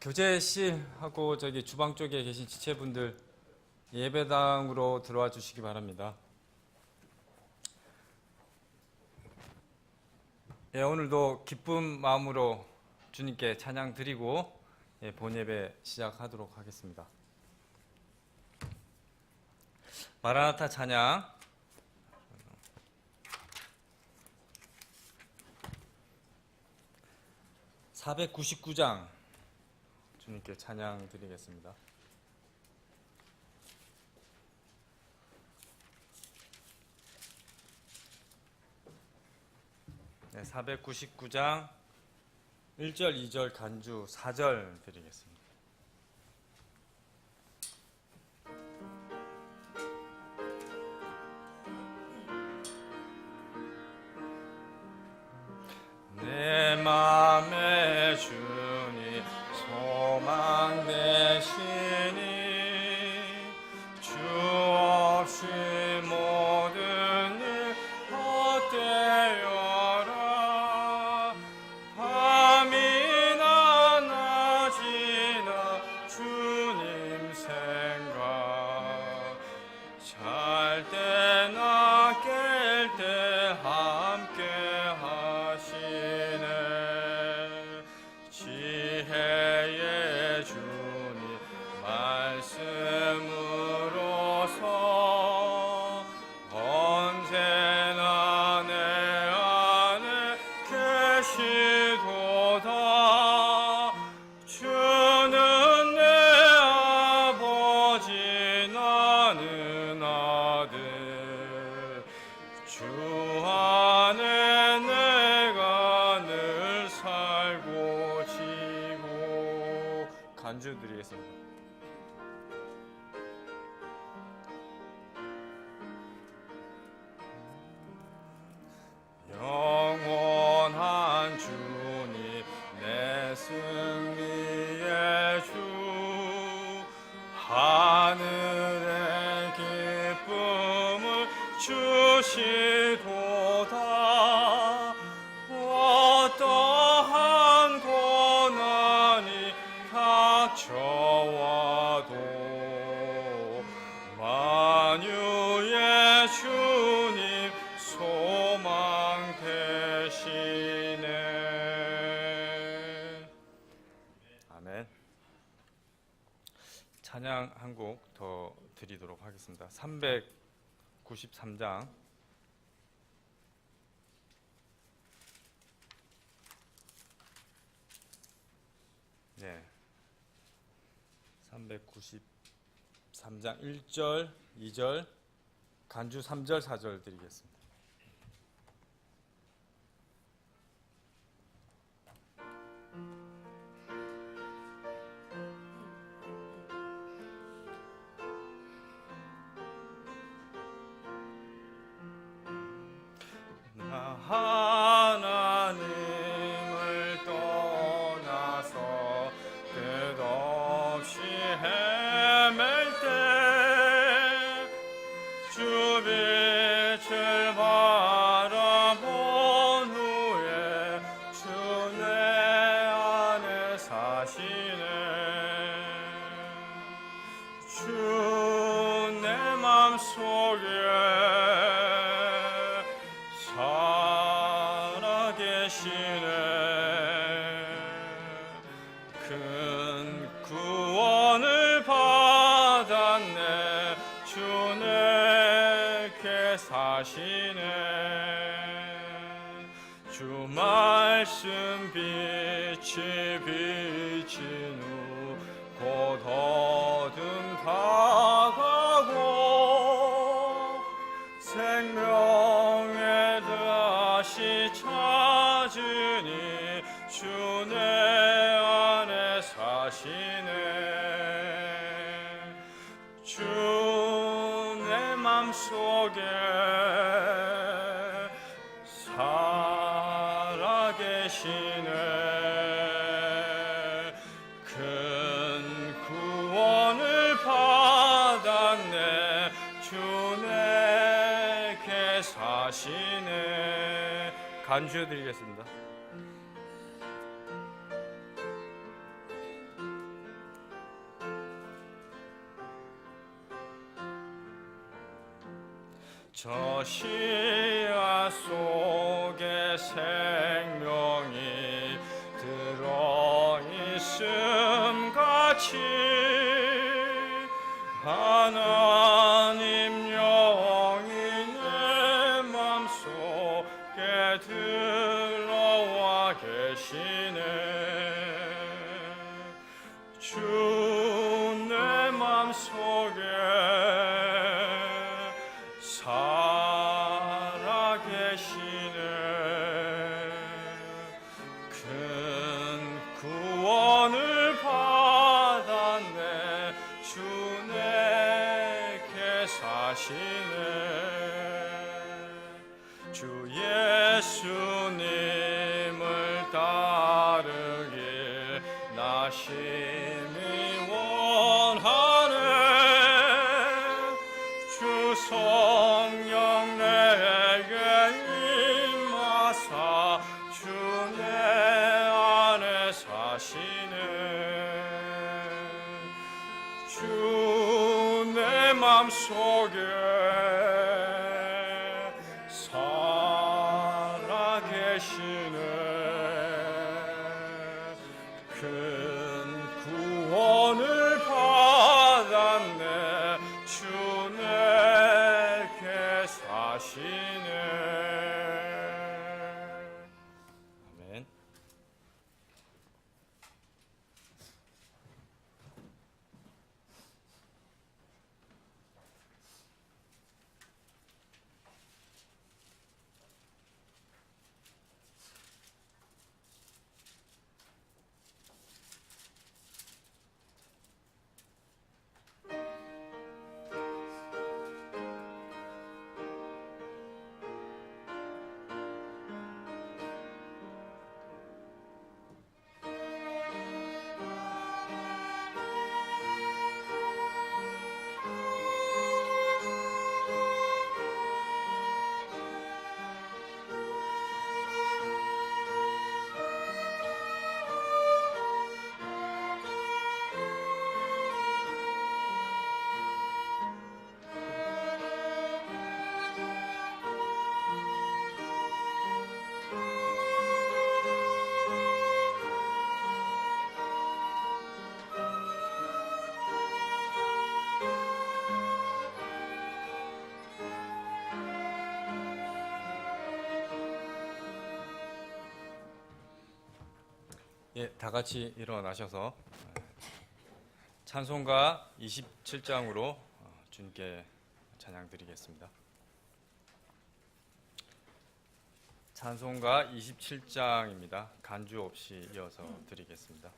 교제실하고 저기 주방 쪽에 계신 지체분들 예배당으로 들어와 주시기 바랍니다. 오늘도 기쁜 마음으로 주님께 찬양 드리고 본예배 시작하도록 하겠습니다. 마라나타 찬양 499장 주님께 찬양 드리겠습니다. 네, 499장 1절, 2절 간주 4절 드리겠습니다. 내 맘에 주니 소망 되시니 주 없이 모든 일 헛되어라. 밤이나 낮이나 주님 생각 잘 때나 깰 때 함께 하시네. 지혜의 주님 말씀으로서 언제나 내 안에 계시도다. 주는 내 아버지 나는 아들 주 안에 내가 늘 살고 지고 간주 드리겠습니다. 영원한 주님 내 승리의 주 하늘의 기쁨을 주시도다. 어떠한 고난이 닥쳐와도 만유의 주님 소망 되시네. 아멘. 찬양 한 곡 더 드리도록 하겠습니다. 393장 네, 393장 1절, 2절, 간주 3절, 4절 드리겠습니다. 하나님을 떠나서 끝없이 헤맬 때 주 빛을 바라본 후에 주 내 안에 사시네. 주 내 맘속에 살아계시네. 큰 구원을 받았네. 주 내게 사시네. 주 말씀 빛이 비친 후 곧 어둠 다가고 생명의 다시 찾으니 주 내 안에 사시네. 주 내 맘속에 살아계시네. 큰 구원을 받았네. 주 내게 사시네. 간주 드리겠습니다. 저 시야 속에 생명이 들어있음 같이 하나님 영이 내 맘속에 들어와 계시네. 주 내 맘속에 살아 계시네. 큰 구원을 받았네. 주 내게 사시네. 주 예수님을 따르길 나 심히 원하네. 주 성령 내게 임하사 주 내 안에 사시네. 주 내 맘속에 살아 계시네. 큰 구원을 받았네. 주 내게 사시네. 아멘. 예, 다 같이 일어나셔서 찬송가 27장으로 주님께 찬양 드리겠습니다. 찬송가 27장입니다. 간주 없이 이어서 드리겠습니다.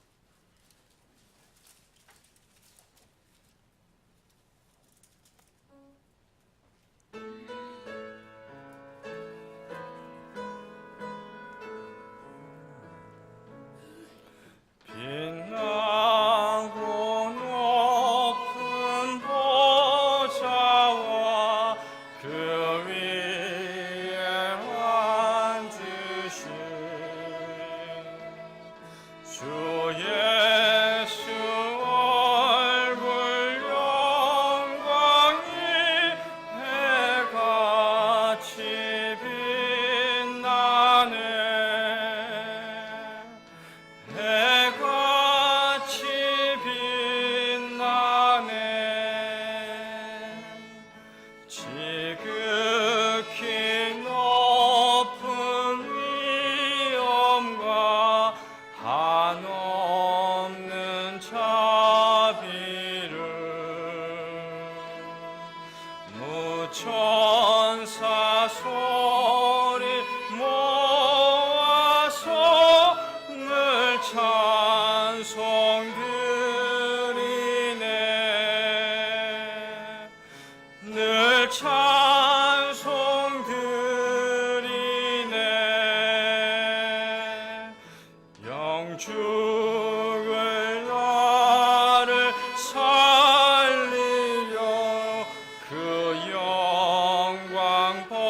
천사 소리 모아서 늘 찬송 드리네. 늘 찬송 드리네. 영죽을 나를 살리려 그 영광 버리고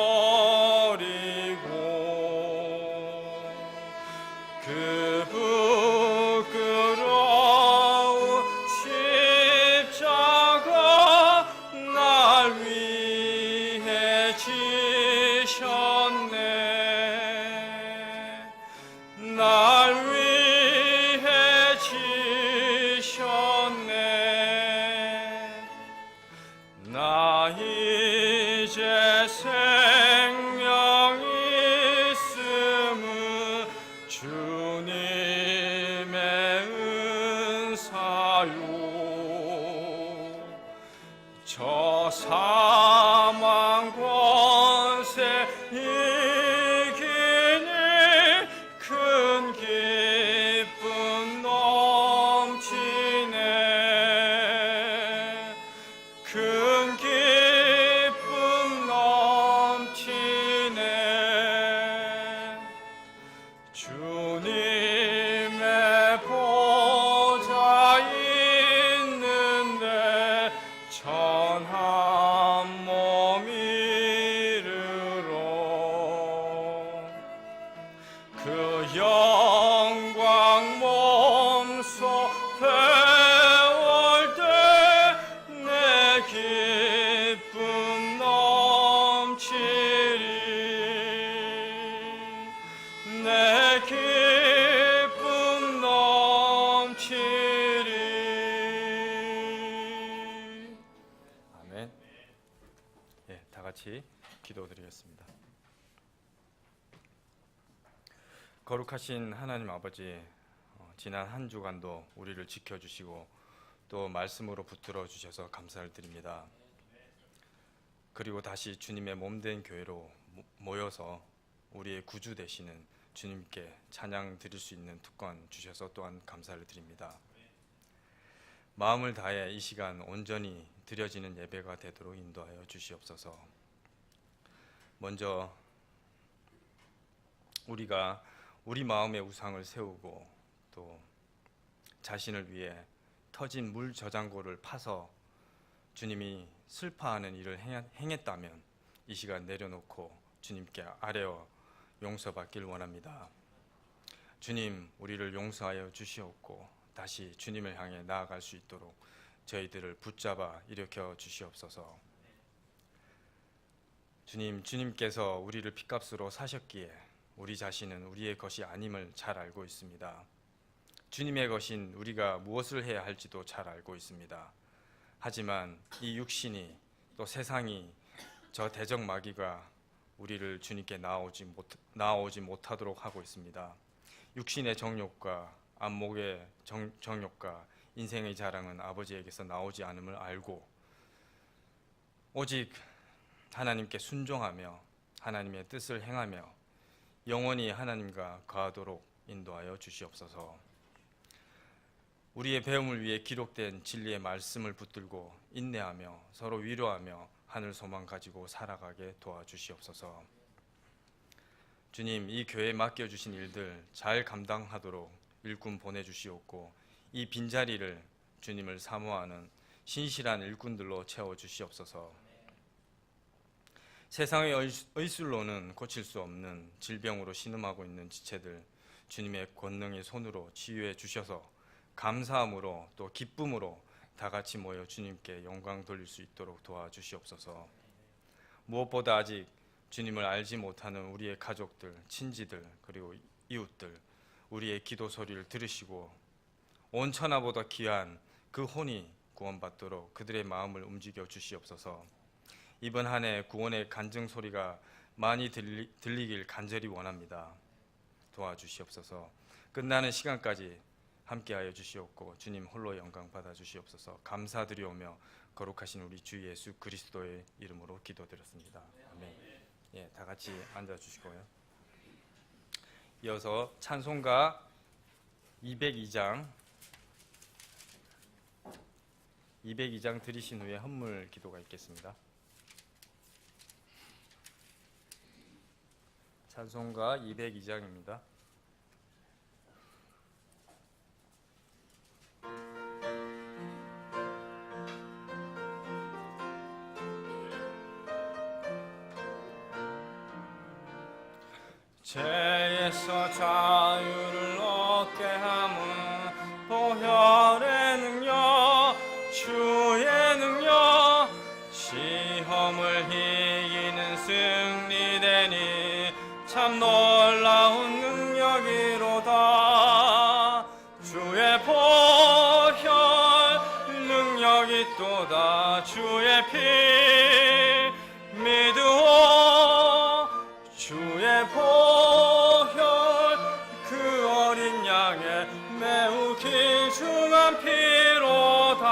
그 부끄러운 십자가 날 위해 지 날 위해 지셨네. 나 이제 생명 있음은 주님의 은사요. 저 사망 권세 이기니 큰 기쁨 넘치네. 큰 기쁨 넘치네. 주님의 보좌 있는데 천한 몸 이르러 그 영광 몸소 배울 때 내 기쁨 넘치리. 내 기쁨 넘치리. 아멘. 예, 다 같이 기도드리겠습니다. 거룩하신 하나님 아버지, 지난 한 주간도 우리를 지켜주시고 또 말씀으로 붙들어 주셔서 감사를 드립니다. 그리고 다시 주님의 몸된 교회로 모여서 우리의 구주 되시는 주님께 찬양 드릴 수 있는 특권 주셔서 또한 감사를 드립니다. 마음을 다해 이 시간 온전히 드려지는 예배가 되도록 인도하여 주시옵소서. 먼저 우리가 우리 마음의 우상을 세우고 또 자신을 위해 터진 물 저장고를 파서 주님이 슬퍼하는 일을 행했다면 이 시간 내려놓고 주님께 아뢰어 용서받길 원합니다. 주님, 우리를 용서하여 주시옵고 다시 주님을 향해 나아갈 수 있도록 저희들을 붙잡아 일으켜 주시옵소서. 주님, 주님께서 우리를 핏값으로 사셨기에 우리 자신은 우리의 것이 아님을 잘 알고 있습니다. 주님의 것인 우리가 무엇을 해야 할지도 잘 알고 있습니다. 하지만 이 육신이 또 세상이 저 대적 마귀가 우리를 주님께 나아오지 못하도록 하고 있습니다. 육신의 정욕과 안목의 정욕과 인생의 자랑은 아버지에게서 나오지 않음을 알고 오직 하나님께 순종하며 하나님의 뜻을 행하며 영원히 하나님과 거하도록 인도하여 주시옵소서. 우리의 배움을 위해 기록된 진리의 말씀을 붙들고 인내하며 서로 위로하며 하늘 소망 가지고 살아가게 도와주시옵소서. 주님, 이 교회에 맡겨주신 일들 잘 감당하도록 일꾼 보내주시옵고 이 빈자리를 주님을 사모하는 신실한 일꾼들로 채워주시옵소서. 세상의 의술로는 고칠 수 없는 질병으로 신음하고 있는 지체들 주님의 권능의 손으로 치유해 주셔서 감사함으로 또 기쁨으로 다 같이 모여 주님께 영광 돌릴 수 있도록 도와주시옵소서. 무엇보다 아직 주님을 알지 못하는 우리의 가족들, 친지들 그리고 이웃들 우리의 기도 소리를 들으시고 온 천하보다 귀한 그 혼이 구원받도록 그들의 마음을 움직여 주시옵소서. 이번 한 해 구원의 간증 소리가 많이 들리길 간절히 원합니다. 도와주시옵소서. 끝나는 시간까지 함께하여 주시옵고 주님 홀로 영광 받아 주시옵소서. 감사드리오며 거룩하신 우리 주 예수 그리스도의 이름으로 기도드렸습니다. 아멘. 예, 다 같이 앉아 주시고요. 이어서 찬송가 202장 드리신 후에 헌물 기도가 있겠습니다. 찬송가 202장입니다. 죄에서 자유를 얻게 함은 보혈의 능력 주의 능력 시험을 이기는 승리되니 참 놀라운 능력이로다. 있도다. 주의 보혈 능력이 있도다. 주의 피 믿으오. 주의 보혈 그 어린 양의 매우 귀중한 피로다.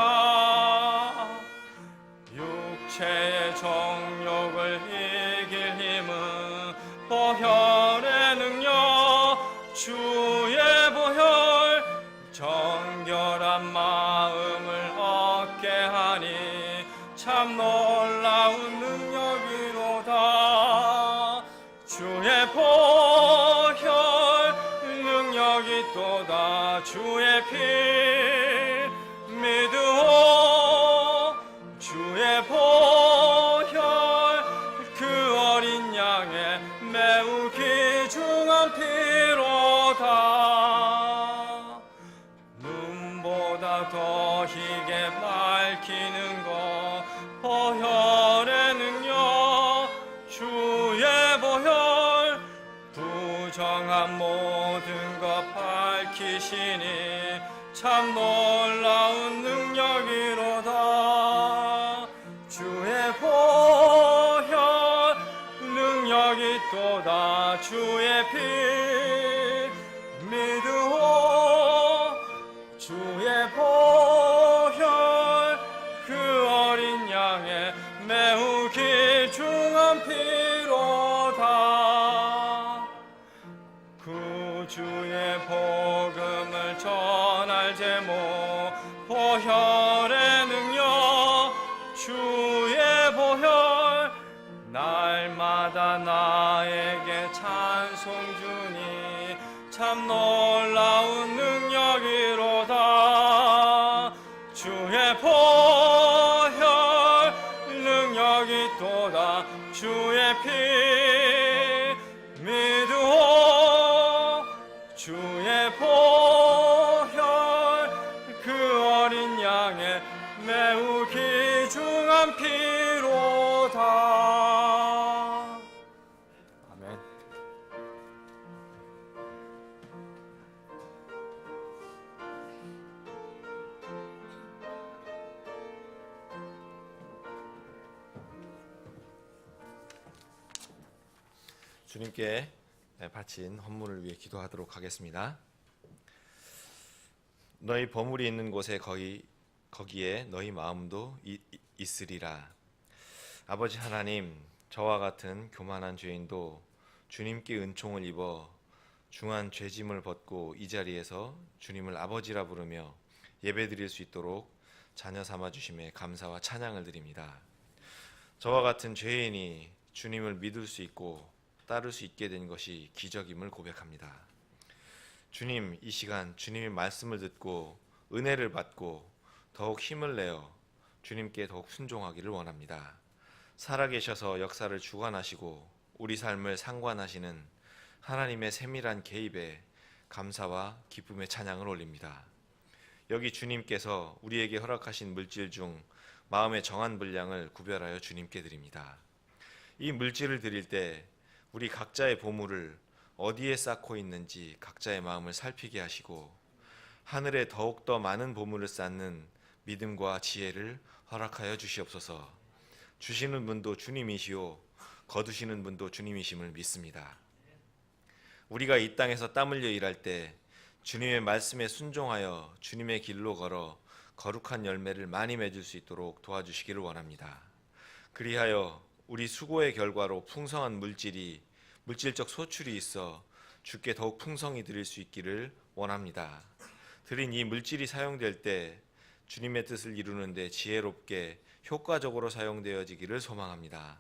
육체의 정욕을 이길 힘은 보혈의 능력. 주의 보혈 정결한 마음을 얻게 하니 참 놀라운 능력이로다. 주의 보혈 능력이 있도다. 주의 피 믿으오. 주의 보혈 그 어린 양의 매우 귀중한 피로다. 눈보다 더 희게 밝히는 것 보혈의 능력. 주의 보혈 부정한 모든 것 밝히시니 참 놀라운 능력이로다. 주의 보혈 능력이 있도다. 주의 피 믿으오. 주의 보혈 그 어린 양의 매우 귀중한 피로다. 구주의 복음을 전할 제목 보혈의 능력. 주의 보혈 날마다 나에게 찬송 주니 참 놀라운 능력이로다. 주의 보혈 능력이 있도다. 주의 피 믿으오. 주의 보혈 그 어린 양의 매우 귀중한 피로다. 아멘. 주님께 바친 헌물을 위해 기도하도록 하겠습니다. 너희 버물이 있는 곳에 거기에 너희 마음도 있으리라. 아버지 하나님, 저와 같은 교만한 죄인도 주님께 은총을 입어 중한 죄짐을 벗고 이 자리에서 주님을 아버지라 부르며 예배드릴 수 있도록 자녀 삼아 주심에 감사와 찬양을 드립니다. 저와 같은 죄인이 주님을 믿을 수 있고 따를 수 있게 된 것이 기적임을 고백합니다. 주님, 이 시간 주님의 말씀을 듣고 은혜를 받고 더욱 힘을 내어 주님께 더욱 순종하기를 원합니다. 살아계셔서 역사를 주관하시고 우리 삶을 상관하시는 하나님의 세밀한 개입에 감사와 기쁨의 찬양을 올립니다. 여기 주님께서 우리에게 허락하신 물질 중 마음의 정한 분량을 구별하여 주님께 드립니다. 이 물질을 드릴 때 우리 각자의 보물을 어디에 쌓고 있는지 각자의 마음을 살피게 하시고 하늘에 더욱더 많은 보물을 쌓는 믿음과 지혜를 허락하여 주시옵소서. 주시는 분도 주님이시오 거두시는 분도 주님이심을 믿습니다. 우리가 이 땅에서 땀 흘려 일할 때 주님의 말씀에 순종하여 주님의 길로 걸어 거룩한 열매를 많이 맺을 수 있도록 도와주시기를 원합니다. 그리하여 우리 수고의 결과로 풍성한 물질적 소출이 있어 주께 더욱 풍성히 드릴 수 있기를 원합니다. 드린 이 물질이 사용될 때 주님의 뜻을 이루는 데 지혜롭게 효과적으로 사용되어지기를 소망합니다.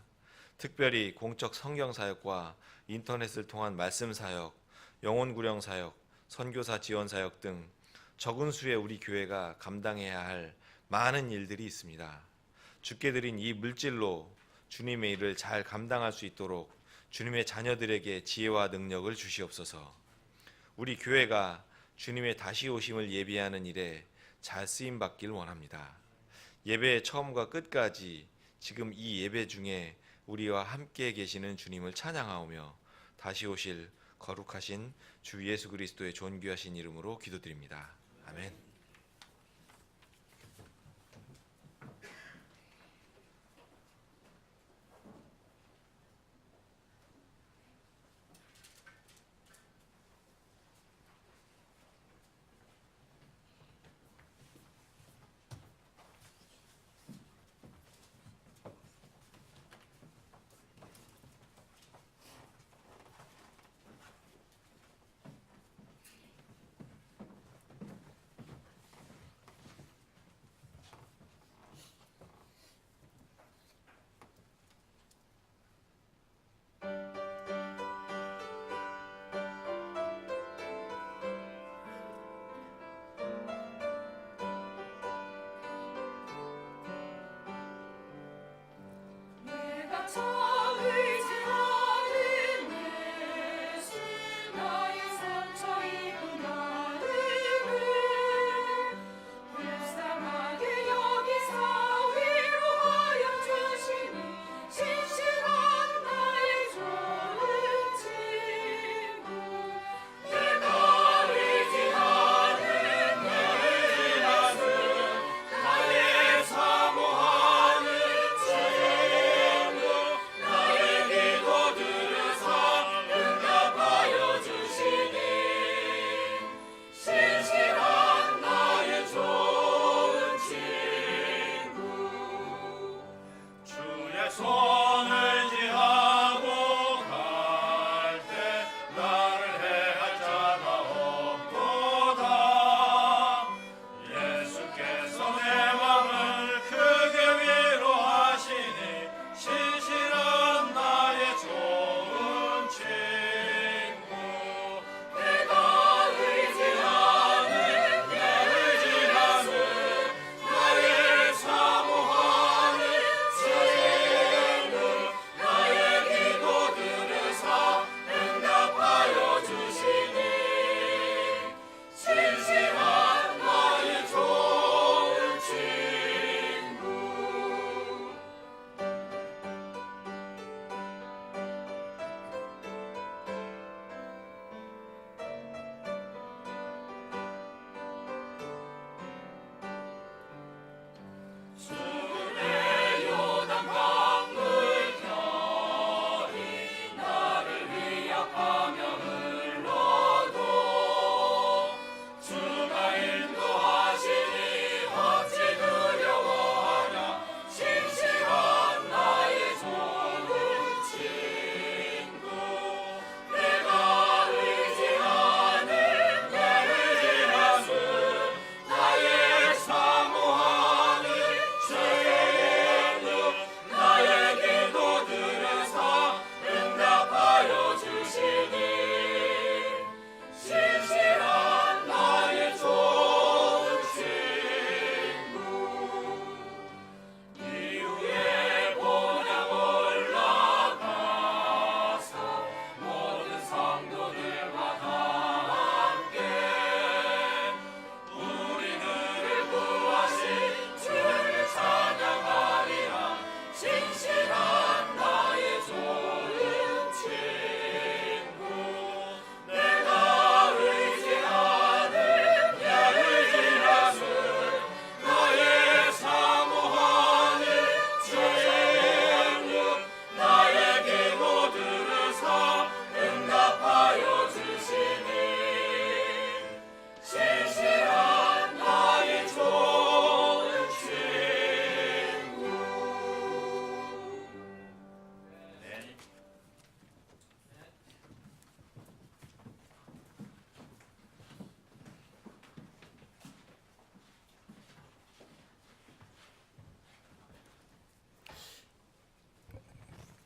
특별히 공적 성경 사역과 인터넷을 통한 말씀 사역, 영혼 구령 사역, 선교사 지원 사역 등 적은 수의 우리 교회가 감당해야 할 많은 일들이 있습니다. 주께 드린 이 물질로 주님의 일을 잘 감당할 수 있도록 주님의 자녀들에게 지혜와 능력을 주시옵소서. 우리 교회가 주님의 다시 오심을 예비하는 일에 잘 쓰임 받길 원합니다. 예배의 처음과 끝까지 지금 이 예배 중에 우리와 함께 계시는 주님을 찬양하오며 다시 오실 거룩하신 주 예수 그리스도의 존귀하신 이름으로 기도드립니다. 아멘.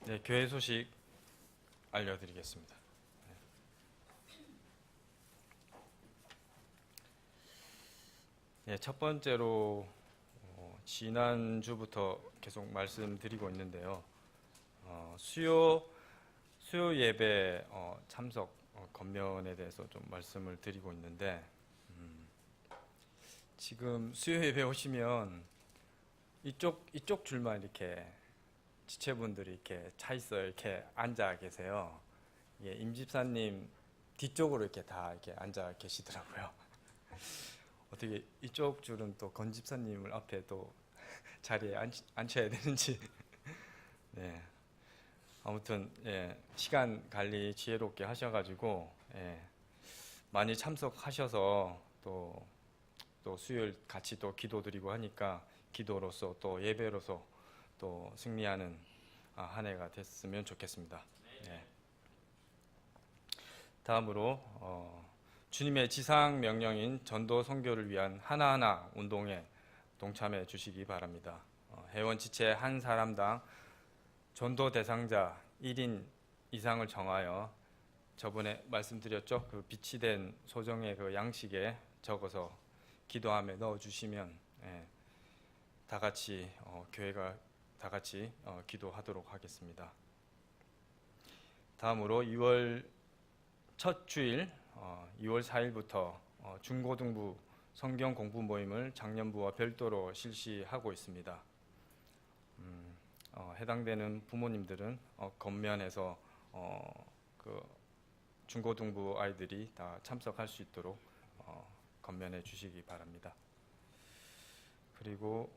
네, 교회 소식 알려드리겠습니다. 네, 첫 번째로 지난주부터 계속 말씀드리고 있는데요. 수요 예배 참석 권면에 대해서 좀 말씀을 드리고 있는데, 지금 수요 예배 오시면 이쪽 줄만 이렇게 지체분들이 이렇게 차 있어요. 이렇게 앉아 계세요. 임 집사님 뒤쪽으로 이렇게 다 이렇게 앉아 계시더라고요. 어떻게 이쪽 줄은 또 권 집사님을 앞에 또 자리에 앉혀야 되는지. 네. 아무튼 예, 시간 관리 지혜롭게 하셔가지고 예, 많이 참석하셔서 또 수요일 같이 또 기도드리고 하니까 기도로서 또 예배로서 또 승리하는 한 해가 됐으면 좋겠습니다. 예. 다음으로 주님의 지상 명령인 전도 선교를 위한 하나하나 운동에 동참해 주시기 바랍니다. 회원 지체 한 사람당 전도 대상자 1인 이상을 정하여 저번에 말씀드렸죠. 그 비치된 소정의 그 양식에 적어서 기도함에 넣어 주시면 다 같이 교회가 다 같이 기도하도록 하겠습니다. 다음으로 2월 첫 주일 2월 4일부터 중고등부 성경 공부 모임을 작년부와 별도로 실시하고 있습니다. 해당되는 부모님들은 겉면에서 그 중고등부 아이들이 다 참석할 수 있도록 건면해 주시기 바랍니다. 그리고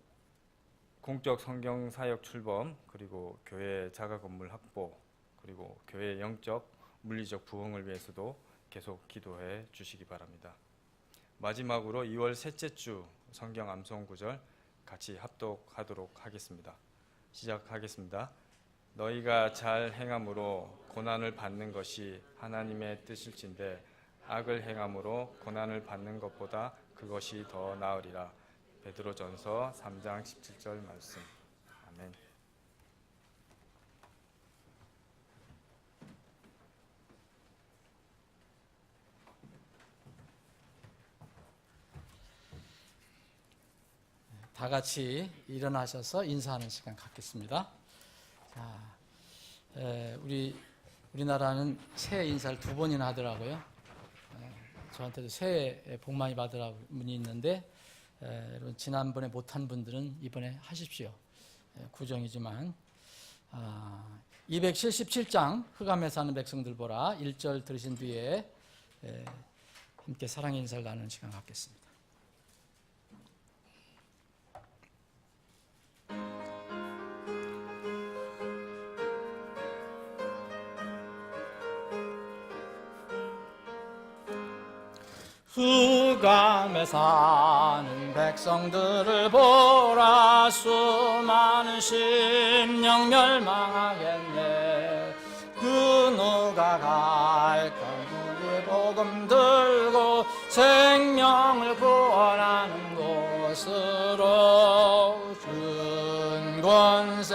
공적 성경 사역 출범, 그리고 교회 자가 건물 확보, 그리고 교회 영적 물리적 부흥을 위해서도 계속 기도해 주시기 바랍니다. 마지막으로 2월 셋째 주 성경 암송 구절 같이 합독하도록 하겠습니다. 시작하겠습니다. 너희가 잘 행함으로 고난을 받는 것이 하나님의 뜻일진데 악을 행함으로 고난을 받는 것보다 그것이 더 나으리라. 베드로전서 3장 17절 말씀. 아멘. 다 같이 일어나셔서 인사하는 시간 갖겠습니다. 자, 우리나라는 새해 인사를 2번이나 하더라고요. 저한테도 새해 복 많이 받으라고 문이 있는데, 여러분 지난번에 못한 분들은 이번에 하십시오. 구정이지만 277장 흑암에 사는 백성들 보라 1절 들으신 뒤에 함께 사랑의 인사를 나누는 시간 갖겠습니다. 흑암에 사는 백성들을 보라 수많은 심령 멸망하겠네. 그 누가 갈까 누구의 복음 들고 생명을 구원하는 곳으로 근권세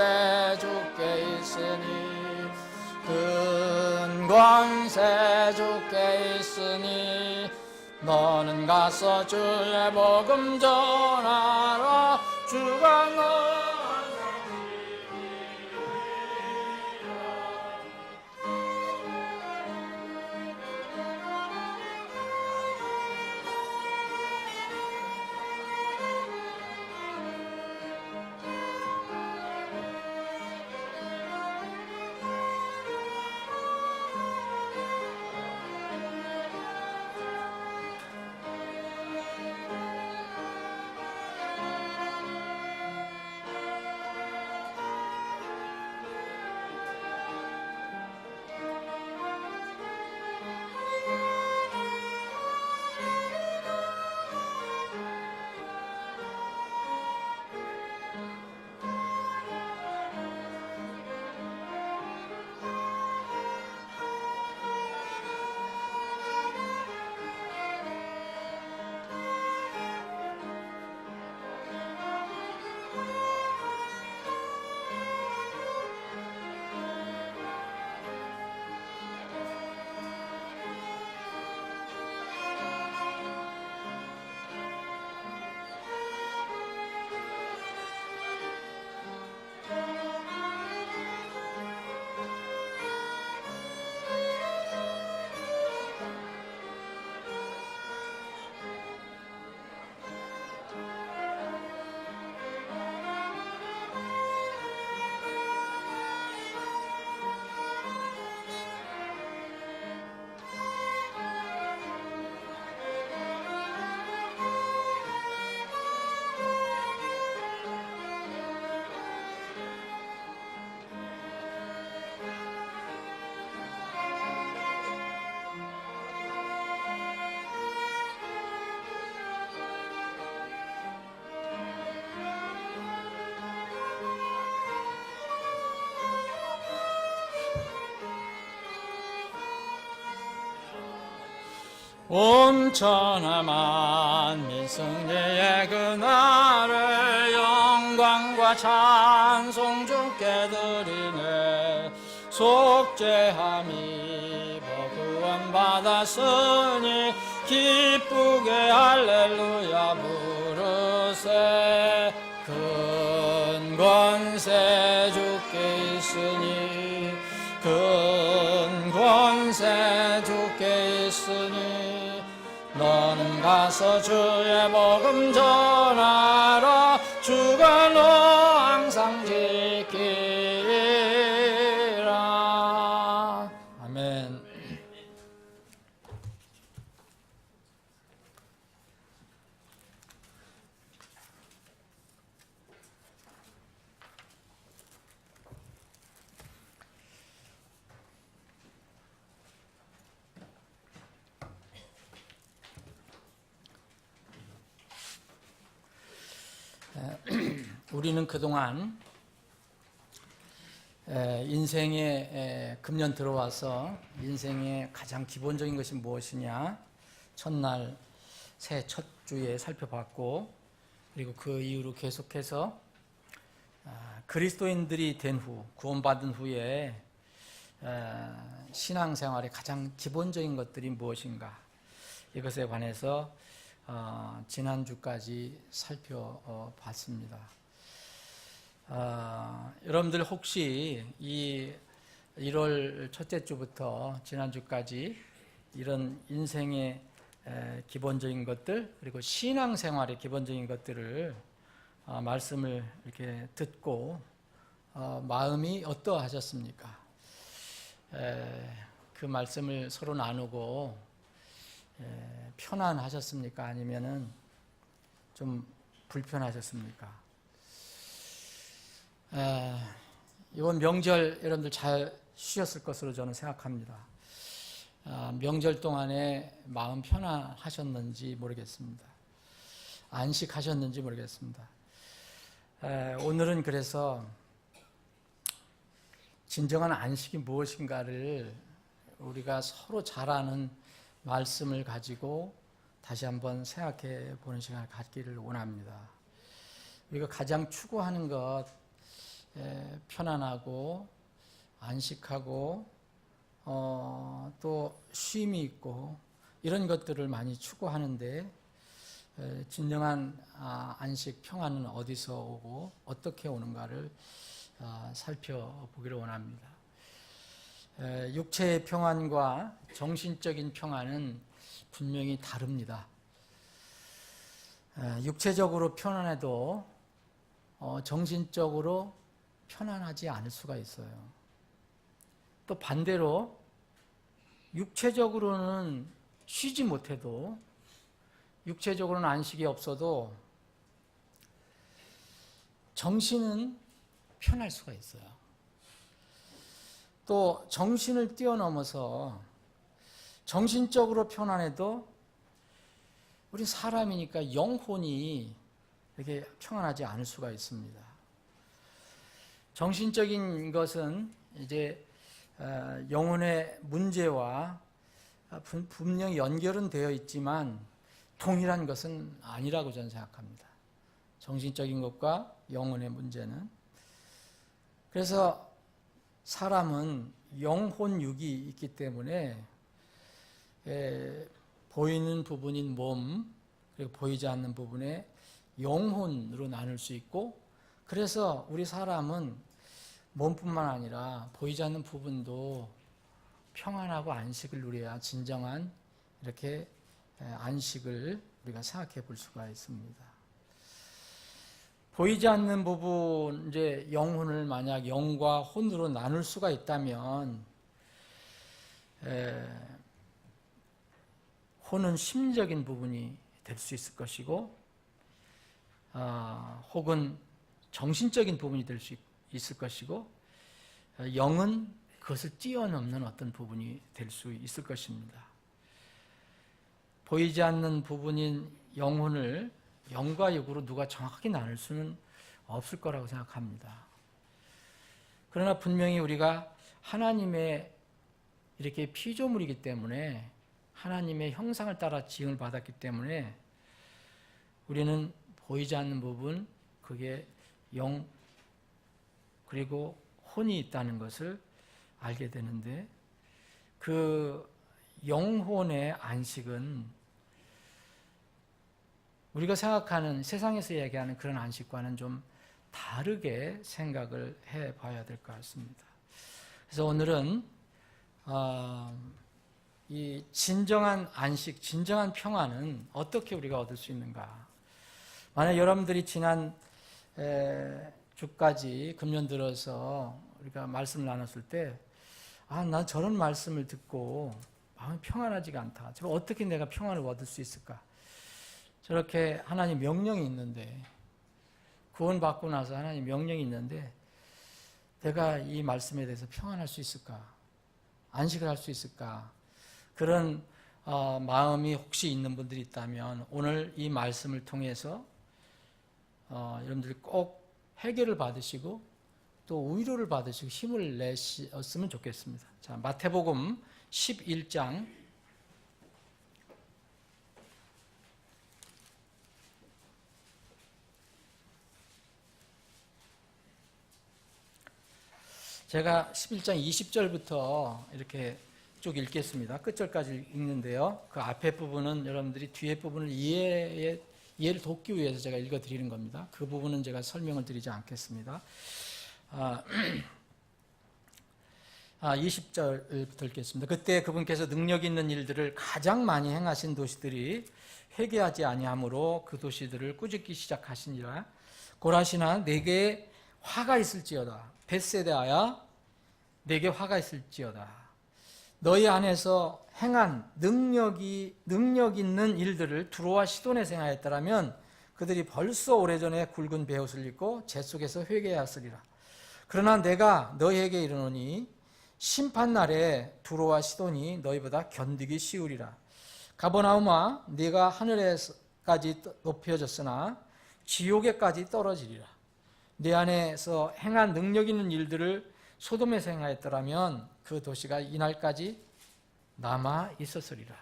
주께 있으니 근권세 주께 있으니 너는 가서 주의 복음 전하라. 주가 너를 온천하 만민 승리의 그날에 영광과 찬송 주께 드리네. 속죄함이 구원 받았으니 기쁘게 할렐루야 부르세. 큰 권세 주께 있으니 큰 권세 주께 있으니 너는 가서 주의 복음 전하라. 주가 너 항상 지키리라. 아멘. 우리는 그동안 인생에 금년 들어와서 인생의 가장 기본적인 것이 무엇이냐, 첫날 새해 첫 주에 살펴봤고, 그리고 그 이후로 계속해서 그리스도인들이 된 후, 구원받은 후에 신앙생활의 가장 기본적인 것들이 무엇인가, 이것에 관해서 지난주까지 살펴봤습니다. 여러분들 혹시 이 1월 첫째 주부터 지난주까지 이런 인생의 기본적인 것들, 그리고 신앙생활의 기본적인 것들을 말씀을 이렇게 듣고 마음이 어떠하셨습니까? 그 말씀을 서로 나누고 편안하셨습니까? 아니면은 좀 불편하셨습니까? 이번 명절 여러분들 잘 쉬었을 것으로 저는 생각합니다. 명절 동안에 마음 편안하셨는지 모르겠습니다. 안식하셨는지 모르겠습니다. 오늘은 그래서 진정한 안식이 무엇인가를 우리가 서로 잘 아는 말씀을 가지고 다시 한번 생각해 보는 시간을 갖기를 원합니다. 우리가 가장 추구하는 것, 편안하고 안식하고 또 쉼이 있고 이런 것들을 많이 추구하는데, 진정한 안식, 평안은 어디서 오고 어떻게 오는가를 살펴보기를 원합니다. 육체의 평안과 정신적인 평안은 분명히 다릅니다. 육체적으로 편안해도 정신적으로 편안하지 않을 수가 있어요. 또 반대로 육체적으로는 쉬지 못해도, 육체적으로는 안식이 없어도 정신은 편할 수가 있어요. 또 정신을 뛰어넘어서 정신적으로 편안해도 우리 사람이니까 영혼이 이렇게 평안하지 않을 수가 있습니다. 정신적인 것은 이제 영혼의 문제와 분명히 연결은 되어 있지만 동일한 것은 아니라고 저는 생각합니다. 정신적인 것과 영혼의 문제는. 그래서 사람은 영혼육이 있기 때문에 보이는 부분인 몸, 그리고 보이지 않는 부분의 영혼으로 나눌 수 있고, 그래서 우리 사람은 몸뿐만 아니라 보이지 않는 부분도 평안하고 안식을 누려야 진정한 이렇게 안식을 우리가 생각해 볼 수가 있습니다. 보이지 않는 부분, 이제 영혼을 만약 영과 혼으로 나눌 수가 있다면, 혼은 심적인 부분이 될 수 있을 것이고, 혹은 정신적인 부분이 될 수 있을 것이고, 영은 그것을 뛰어넘는 어떤 부분이 될 수 있을 것입니다. 보이지 않는 부분인 영혼을 영과 육으로 누가 정확하게 나눌 수는 없을 거라고 생각합니다. 그러나 분명히 우리가 하나님의 이렇게 피조물이기 때문에 하나님의 형상을 따라 지음을 받았기 때문에 우리는 보이지 않는 부분, 그게 영 그리고 혼이 있다는 것을 알게 되는데, 그 영혼의 안식은 우리가 생각하는, 세상에서 얘기하는 그런 안식과는 좀 다르게 생각을 해봐야 될 것 같습니다. 그래서 오늘은 이 진정한 안식, 진정한 평안은 어떻게 우리가 얻을 수 있는가. 만약 여러분들이 지난 주까지 금년 들어서 우리가 말씀을 나눴을 때, 난 저런 말씀을 듣고 마음이 평안하지가 않다. 저 어떻게 내가 평안을 얻을 수 있을까? 저렇게 하나님 명령이 있는데, 구원받고 나서 하나님 명령이 있는데 내가 이 말씀에 대해서 평안할 수 있을까? 안식을 할 수 있을까? 그런 마음이 혹시 있는 분들이 있다면 오늘 이 말씀을 통해서 여러분들이 꼭 해결을 받으시고 또 위로를 받으시고 힘을 내셨으면 좋겠습니다. 자, 마태복음 11장 제가 11장 20절부터 이렇게 쭉 읽겠습니다. 끝절까지 읽는데요. 그 앞에 부분은 여러분들이 뒤에 부분을 이해를 돕기 위해서 제가 읽어드리는 겁니다. 그 부분은 제가 설명을 드리지 않겠습니다. 20절부터 읽겠습니다. 그때 그분께서 능력 있는 일들을 가장 많이 행하신 도시들이 회개하지 아니하므로 그 도시들을 꾸짖기 시작하시니라. 고라시나 내게 화가 있을지어다. 벳세다야 내게 화가 있을지어다. 너희 안에서 행한 능력 있는 일들을 두로와 시돈에서 행하였더라면 그들이 벌써 오래전에 굵은 베옷을 입고 재 속에서 회개하였으리라. 그러나 내가 너희에게 이르노니 심판날에 두로와 시돈이 너희보다 견디기 쉬우리라. 가버나움아 네가 하늘에까지 높여졌으나 지옥에까지 떨어지리라. 내 안에서 행한 능력 있는 일들을 소돔에서 행하였더라면 그 도시가 이날까지 남아 있었으리라.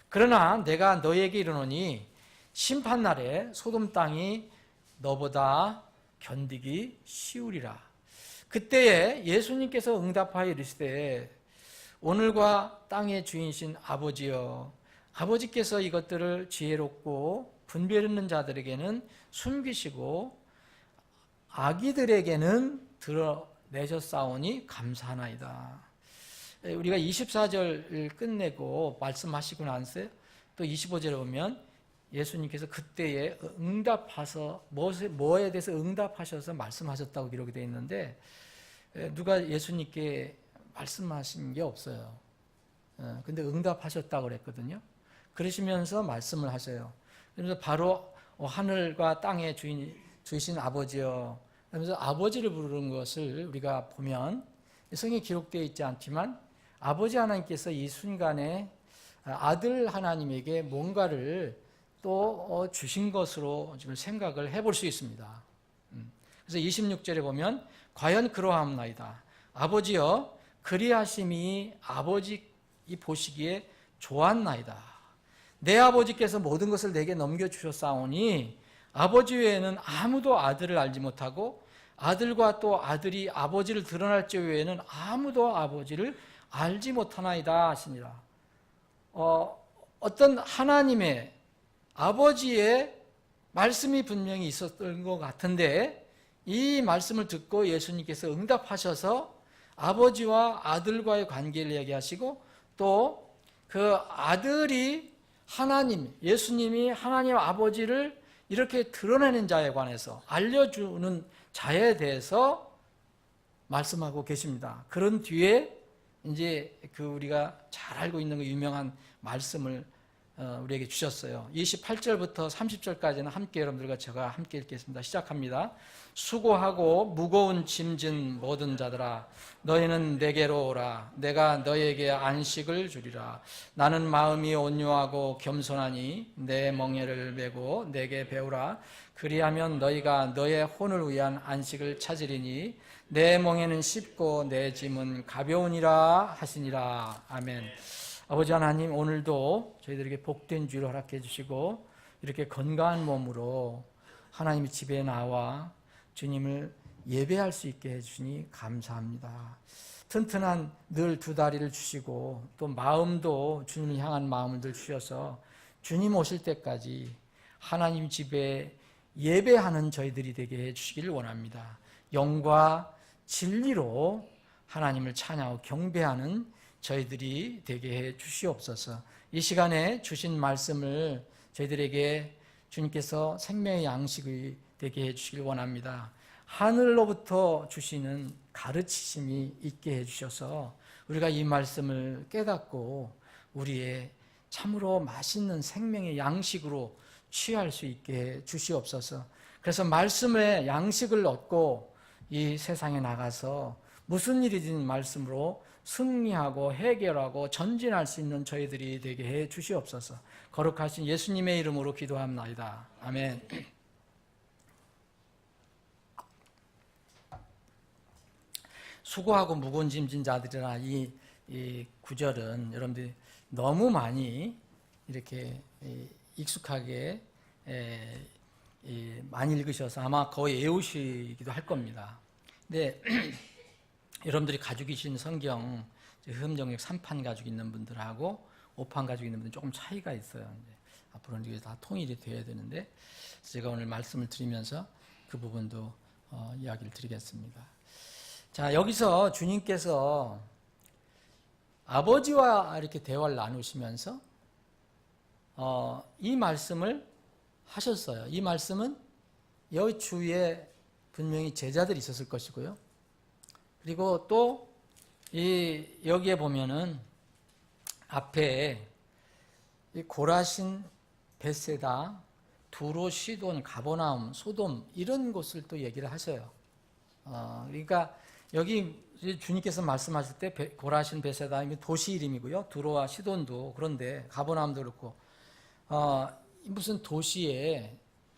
그러나 내가 너희에게 이르노니 심판날에 소돔 땅이 너보다 견디기 쉬우리라. 그때에 예수님께서 응답하여 이르시되 오늘과 땅의 주인이신 아버지여, 아버지께서 이것들을 지혜롭고 분별 있는 자들에게는 숨기시고 아기들에게는 드러내셨사오니 감사하나이다. 우리가 24절 끝내고 말씀하시고 나서 또 25절에 보면 예수님께서 그때에 응답하셔서 뭐에 대해서 응답하셔서 말씀하셨다고 기록이 되어 있는데 누가 예수님께 말씀하신 게 없어요. 근데 응답하셨다고 그랬거든요. 그러시면서 말씀을 하셔요. 그래서 바로 하늘과 땅의 주이신 아버지여, 그러면서 아버지를 부르는 것을 우리가 보면 성경에 기록되어 있지 않지만 아버지 하나님께서 이 순간에 아들 하나님에게 뭔가를 또 주신 것으로 지금 생각을 해볼 수 있습니다. 그래서 26절에 보면 과연 그러하옵나이다. 아버지여 그리하심이 아버지 보시기에 좋았나이다. 내 아버지께서 모든 것을 내게 넘겨주셨사오니 아버지 외에는 아무도 아들을 알지 못하고 아들과 또 아들이 아버지를 드러날 자 외에는 아무도 아버지를 알지 못하나이다 하시니라. 어떤 하나님의 아버지의 말씀이 분명히 있었던 것 같은데 이 말씀을 듣고 예수님께서 응답하셔서 아버지와 아들과의 관계를 얘기하시고 또 그 아들이 하나님, 예수님이 하나님 아버지를 이렇게 드러내는 자에 관해서 알려주는 자에 대해서 말씀하고 계십니다. 그런 뒤에 이제 그 우리가 잘 알고 있는 그 유명한 말씀을 우리에게 주셨어요. 28절부터 30절까지는 함께 여러분들과 제가 함께 읽겠습니다. 시작합니다. 수고하고 무거운 짐진 모든 자들아 너희는 내게로 오라. 내가 너희에게 안식을 주리라. 나는 마음이 온유하고 겸손하니 내 멍에를 메고 내게 배우라. 그리하면 너희가 너의 혼을 위한 안식을 찾으리니 내 멍에는 쉽고 내 짐은 가벼우니라 하시니라. 아멘. 아버지 하나님, 오늘도 저희들에게 복된 주를 허락해 주시고 이렇게 건강한 몸으로 하나님의 집에 나와 주님을 예배할 수 있게 해주시니 감사합니다. 튼튼한 늘 두 다리를 주시고 또 마음도 주님을 향한 마음을 주셔서 주님 오실 때까지 하나님 집에 예배하는 저희들이 되게 해주시기를 원합니다. 영과 진리로 하나님을 찬양하고 경배하는 저희들이 되게 해 주시옵소서. 이 시간에 주신 말씀을 저희들에게 주님께서 생명의 양식이 되게 해 주시길 원합니다. 하늘로부터 주시는 가르치심이 있게 해 주셔서 우리가 이 말씀을 깨닫고 우리의 참으로 맛있는 생명의 양식으로 취할 수 있게 해 주시옵소서. 그래서 말씀의 양식을 얻고 이 세상에 나가서 무슨 일이든 말씀으로 승리하고 해결하고 전진할 수 있는 저희들이 되게 해 주시옵소서. 거룩하신 예수님의 이름으로 기도합나이다. 아멘. 수고하고 무거운 짐진 자들이라, 이 구절은 여러분들이 너무 많이 이렇게 익숙하게 많이 읽으셔서 아마 거의 외우시기도 할 겁니다. 근데 여러분들이 가지고 계신 성경, 흠정역 3판 가지고 있는 분들하고 5판 가지고 있는 분들 조금 차이가 있어요. 앞으로는 이게 다 통일이 되어야 되는데 제가 오늘 말씀을 드리면서 그 부분도 이야기를 드리겠습니다. 자, 여기서 주님께서 아버지와 이렇게 대화를 나누시면서 이 말씀을 하셨어요. 이 말씀은 여기 주위에 분명히 제자들이 있었을 것이고요. 그리고 또 여기에 보면은 앞에 이 고라신, 벳세다, 두로, 시돈, 가버나움, 소돔 이런 곳을 또 얘기를 하셔요. 그러니까 여기 주님께서 말씀하실 때 고라신, 벳세다 도시 이름이고요. 두로와 시돈도 그런데 가버나움도 그렇고 무슨 도시에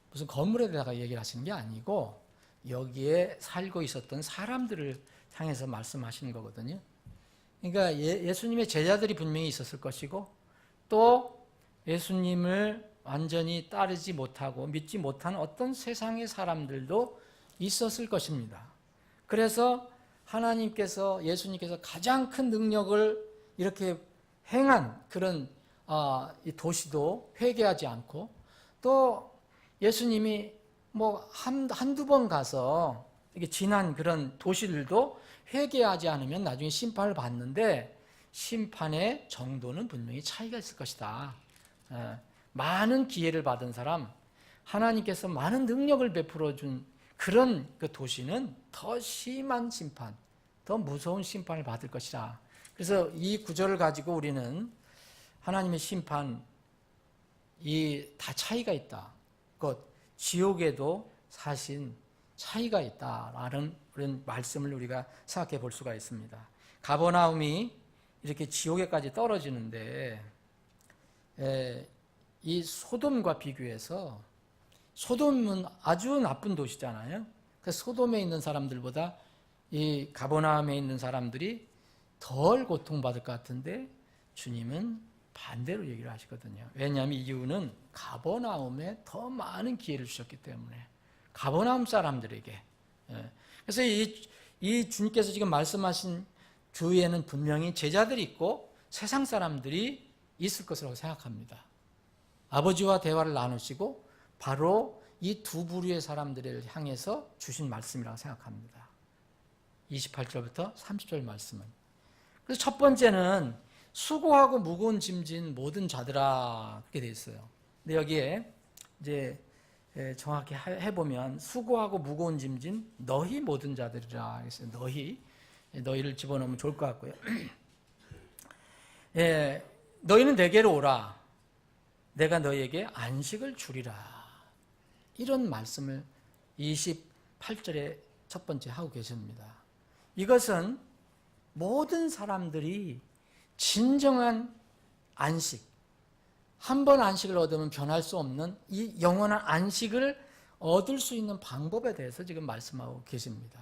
무슨 건물에 대해서 얘기를 하시는 게 아니고 여기에 살고 있었던 사람들을 향해서 말씀하시는 거거든요. 그러니까 예수님의 제자들이 분명히 있었을 것이고 또 예수님을 완전히 따르지 못하고 믿지 못하는 어떤 세상의 사람들도 있었을 것입니다. 그래서 예수님께서 가장 큰 능력을 이렇게 행한 그런 이 도시도 회개하지 않고 또 예수님이 뭐 한두 번 가서 이렇게 지난 그런 도시들도 회개하지 않으면 나중에 심판을 받는데 심판의 정도는 분명히 차이가 있을 것이다. 많은 기회를 받은 사람, 하나님께서 많은 능력을 베풀어 준 그런 그 도시는 더 심한 심판, 더 무서운 심판을 받을 것이다. 그래서 이 구절을 가지고 우리는 하나님의 심판, 다 차이가 있다. 지옥에도 사실 차이가 있다라는 그런 말씀을 우리가 생각해 볼 수가 있습니다. 가버나움이 이렇게 지옥에까지 떨어지는데 이 소돔과 비교해서 소돔은 아주 나쁜 도시잖아요. 그래서 소돔에 있는 사람들보다 이 가버나움에 있는 사람들이 덜 고통받을 것 같은데 주님은 반대로 얘기를 하시거든요. 왜냐하면 이유는 가버나움에 더 많은 기회를 주셨기 때문에 가버나움 사람들에게. 그래서 이 주님께서 지금 말씀하신 주위에는 분명히 제자들이 있고 세상 사람들이 있을 것이라고 생각합니다. 아버지와 대화를 나누시고 바로 이 두 부류의 사람들을 향해서 주신 말씀이라고 생각합니다. 28절부터 30절 말씀은. 그래서 첫 번째는 수고하고 무거운 짐진 모든 자들아 그렇게 되어 있어요. 근데 여기에 이제 정확히 해보면 수고하고 무거운 짐진 너희 모든 자들이라 했어요. 너희를 집어넣으면 좋을 것 같고요. 너희는 내게로 오라. 내가 너희에게 안식을 주리라. 이런 말씀을 28절에 첫 번째 하고 계십니다. 이것은 모든 사람들이 진정한 안식, 한 번 안식을 얻으면 변할 수 없는 이 영원한 안식을 얻을 수 있는 방법에 대해서 지금 말씀하고 계십니다.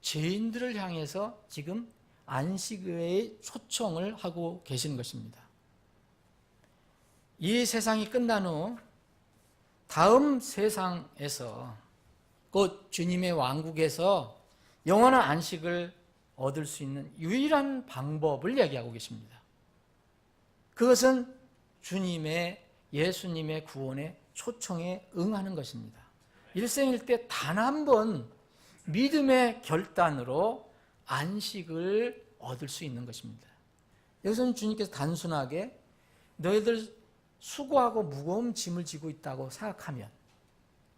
죄인들을 향해서 지금 안식의 초청을 하고 계시는 것입니다. 이 세상이 끝난 후 다음 세상에서 곧 주님의 왕국에서 영원한 안식을 얻을 수 있는 유일한 방법을 얘기하고 계십니다. 그것은 예수님의 구원의 초청에 응하는 것입니다. 일생일 때 단 한 번 믿음의 결단으로 안식을 얻을 수 있는 것입니다. 여기서는 주님께서 단순하게 너희들 수고하고 무거운 짐을 지고 있다고 생각하면,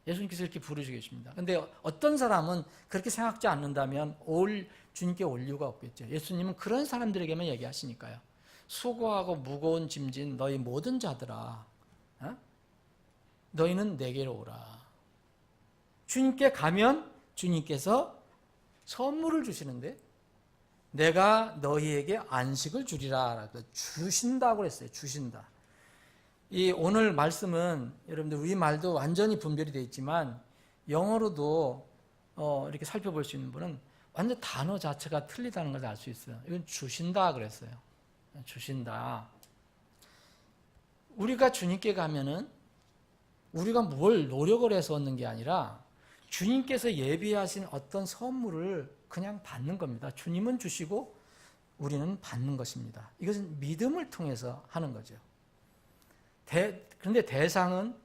예수님께서 이렇게 부르시고 계십니다. 그런데 어떤 사람은 그렇게 생각지 않는다면 주님께 올 이유가 없겠죠. 예수님은 그런 사람들에게만 얘기하시니까요. 수고하고 무거운 짐진 너희 모든 자들아, 너희는 내게로 오라. 주님께 가면 주님께서 선물을 주시는데, 내가 너희에게 안식을 주리라. 주신다고 그랬어요. 주신다. 이 오늘 말씀은 여러분들 우리말도 완전히 분별이 되어 있지만 영어로도 이렇게 살펴볼 수 있는 분은 완전 단어 자체가 틀리다는 걸 알 수 있어요. 이건 주신다 그랬어요. 주신다. 우리가 주님께 가면은 우리가 뭘 노력을 해서 얻는 게 아니라 주님께서 예비하신 어떤 선물을 그냥 받는 겁니다. 주님은 주시고 우리는 받는 것입니다. 이것은 믿음을 통해서 하는 거죠. 그런데 대상은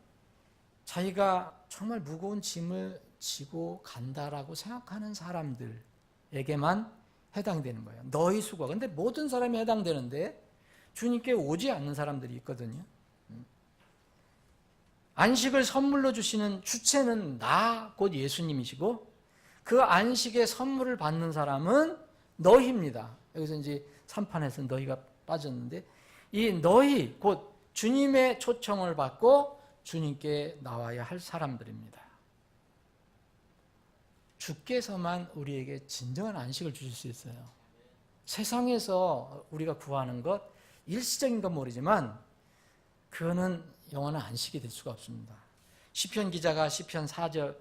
자기가 정말 무거운 짐을 지고 간다라고 생각하는 사람들에게만 해당되는 거예요. 너희 수고. 근데 모든 사람이 해당되는데 주님께 오지 않는 사람들이 있거든요. 안식을 선물로 주시는 주체는 곧 예수님이시고, 그 안식의 선물을 받는 사람은 너희입니다. 여기서 이제 3판에서 너희가 빠졌는데, 이 너희 곧 주님의 초청을 받고 주님께 나와야 할 사람들입니다. 주께서만 우리에게 진정한 안식을 주실 수 있어요. 세상에서 우리가 구하는 것, 일시적인 건 모르지만 그거는 영원한 안식이 될 수가 없습니다. 시편 기자가 시편 4편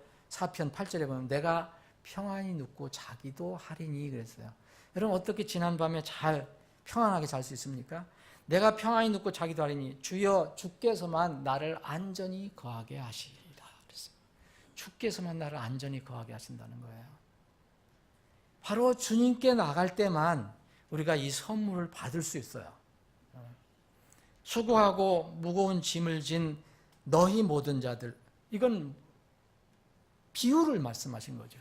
8절에 보면 내가 평안히 눕고 자기도 하리니 그랬어요. 여러분 어떻게 지난밤에 잘 평안하게 잘 수 있습니까? 내가 평안히 눕고 자기도 하리니 주여 주께서만 나를 안전히 거하게 하시리라 그랬어요. 주께서만 나를 안전히 거하게 하신다는 거예요. 바로 주님께 나갈 때만 우리가 이 선물을 받을 수 있어요. 수고하고 무거운 짐을 진 너희 모든 자들, 이건 비유를 말씀하신 거죠.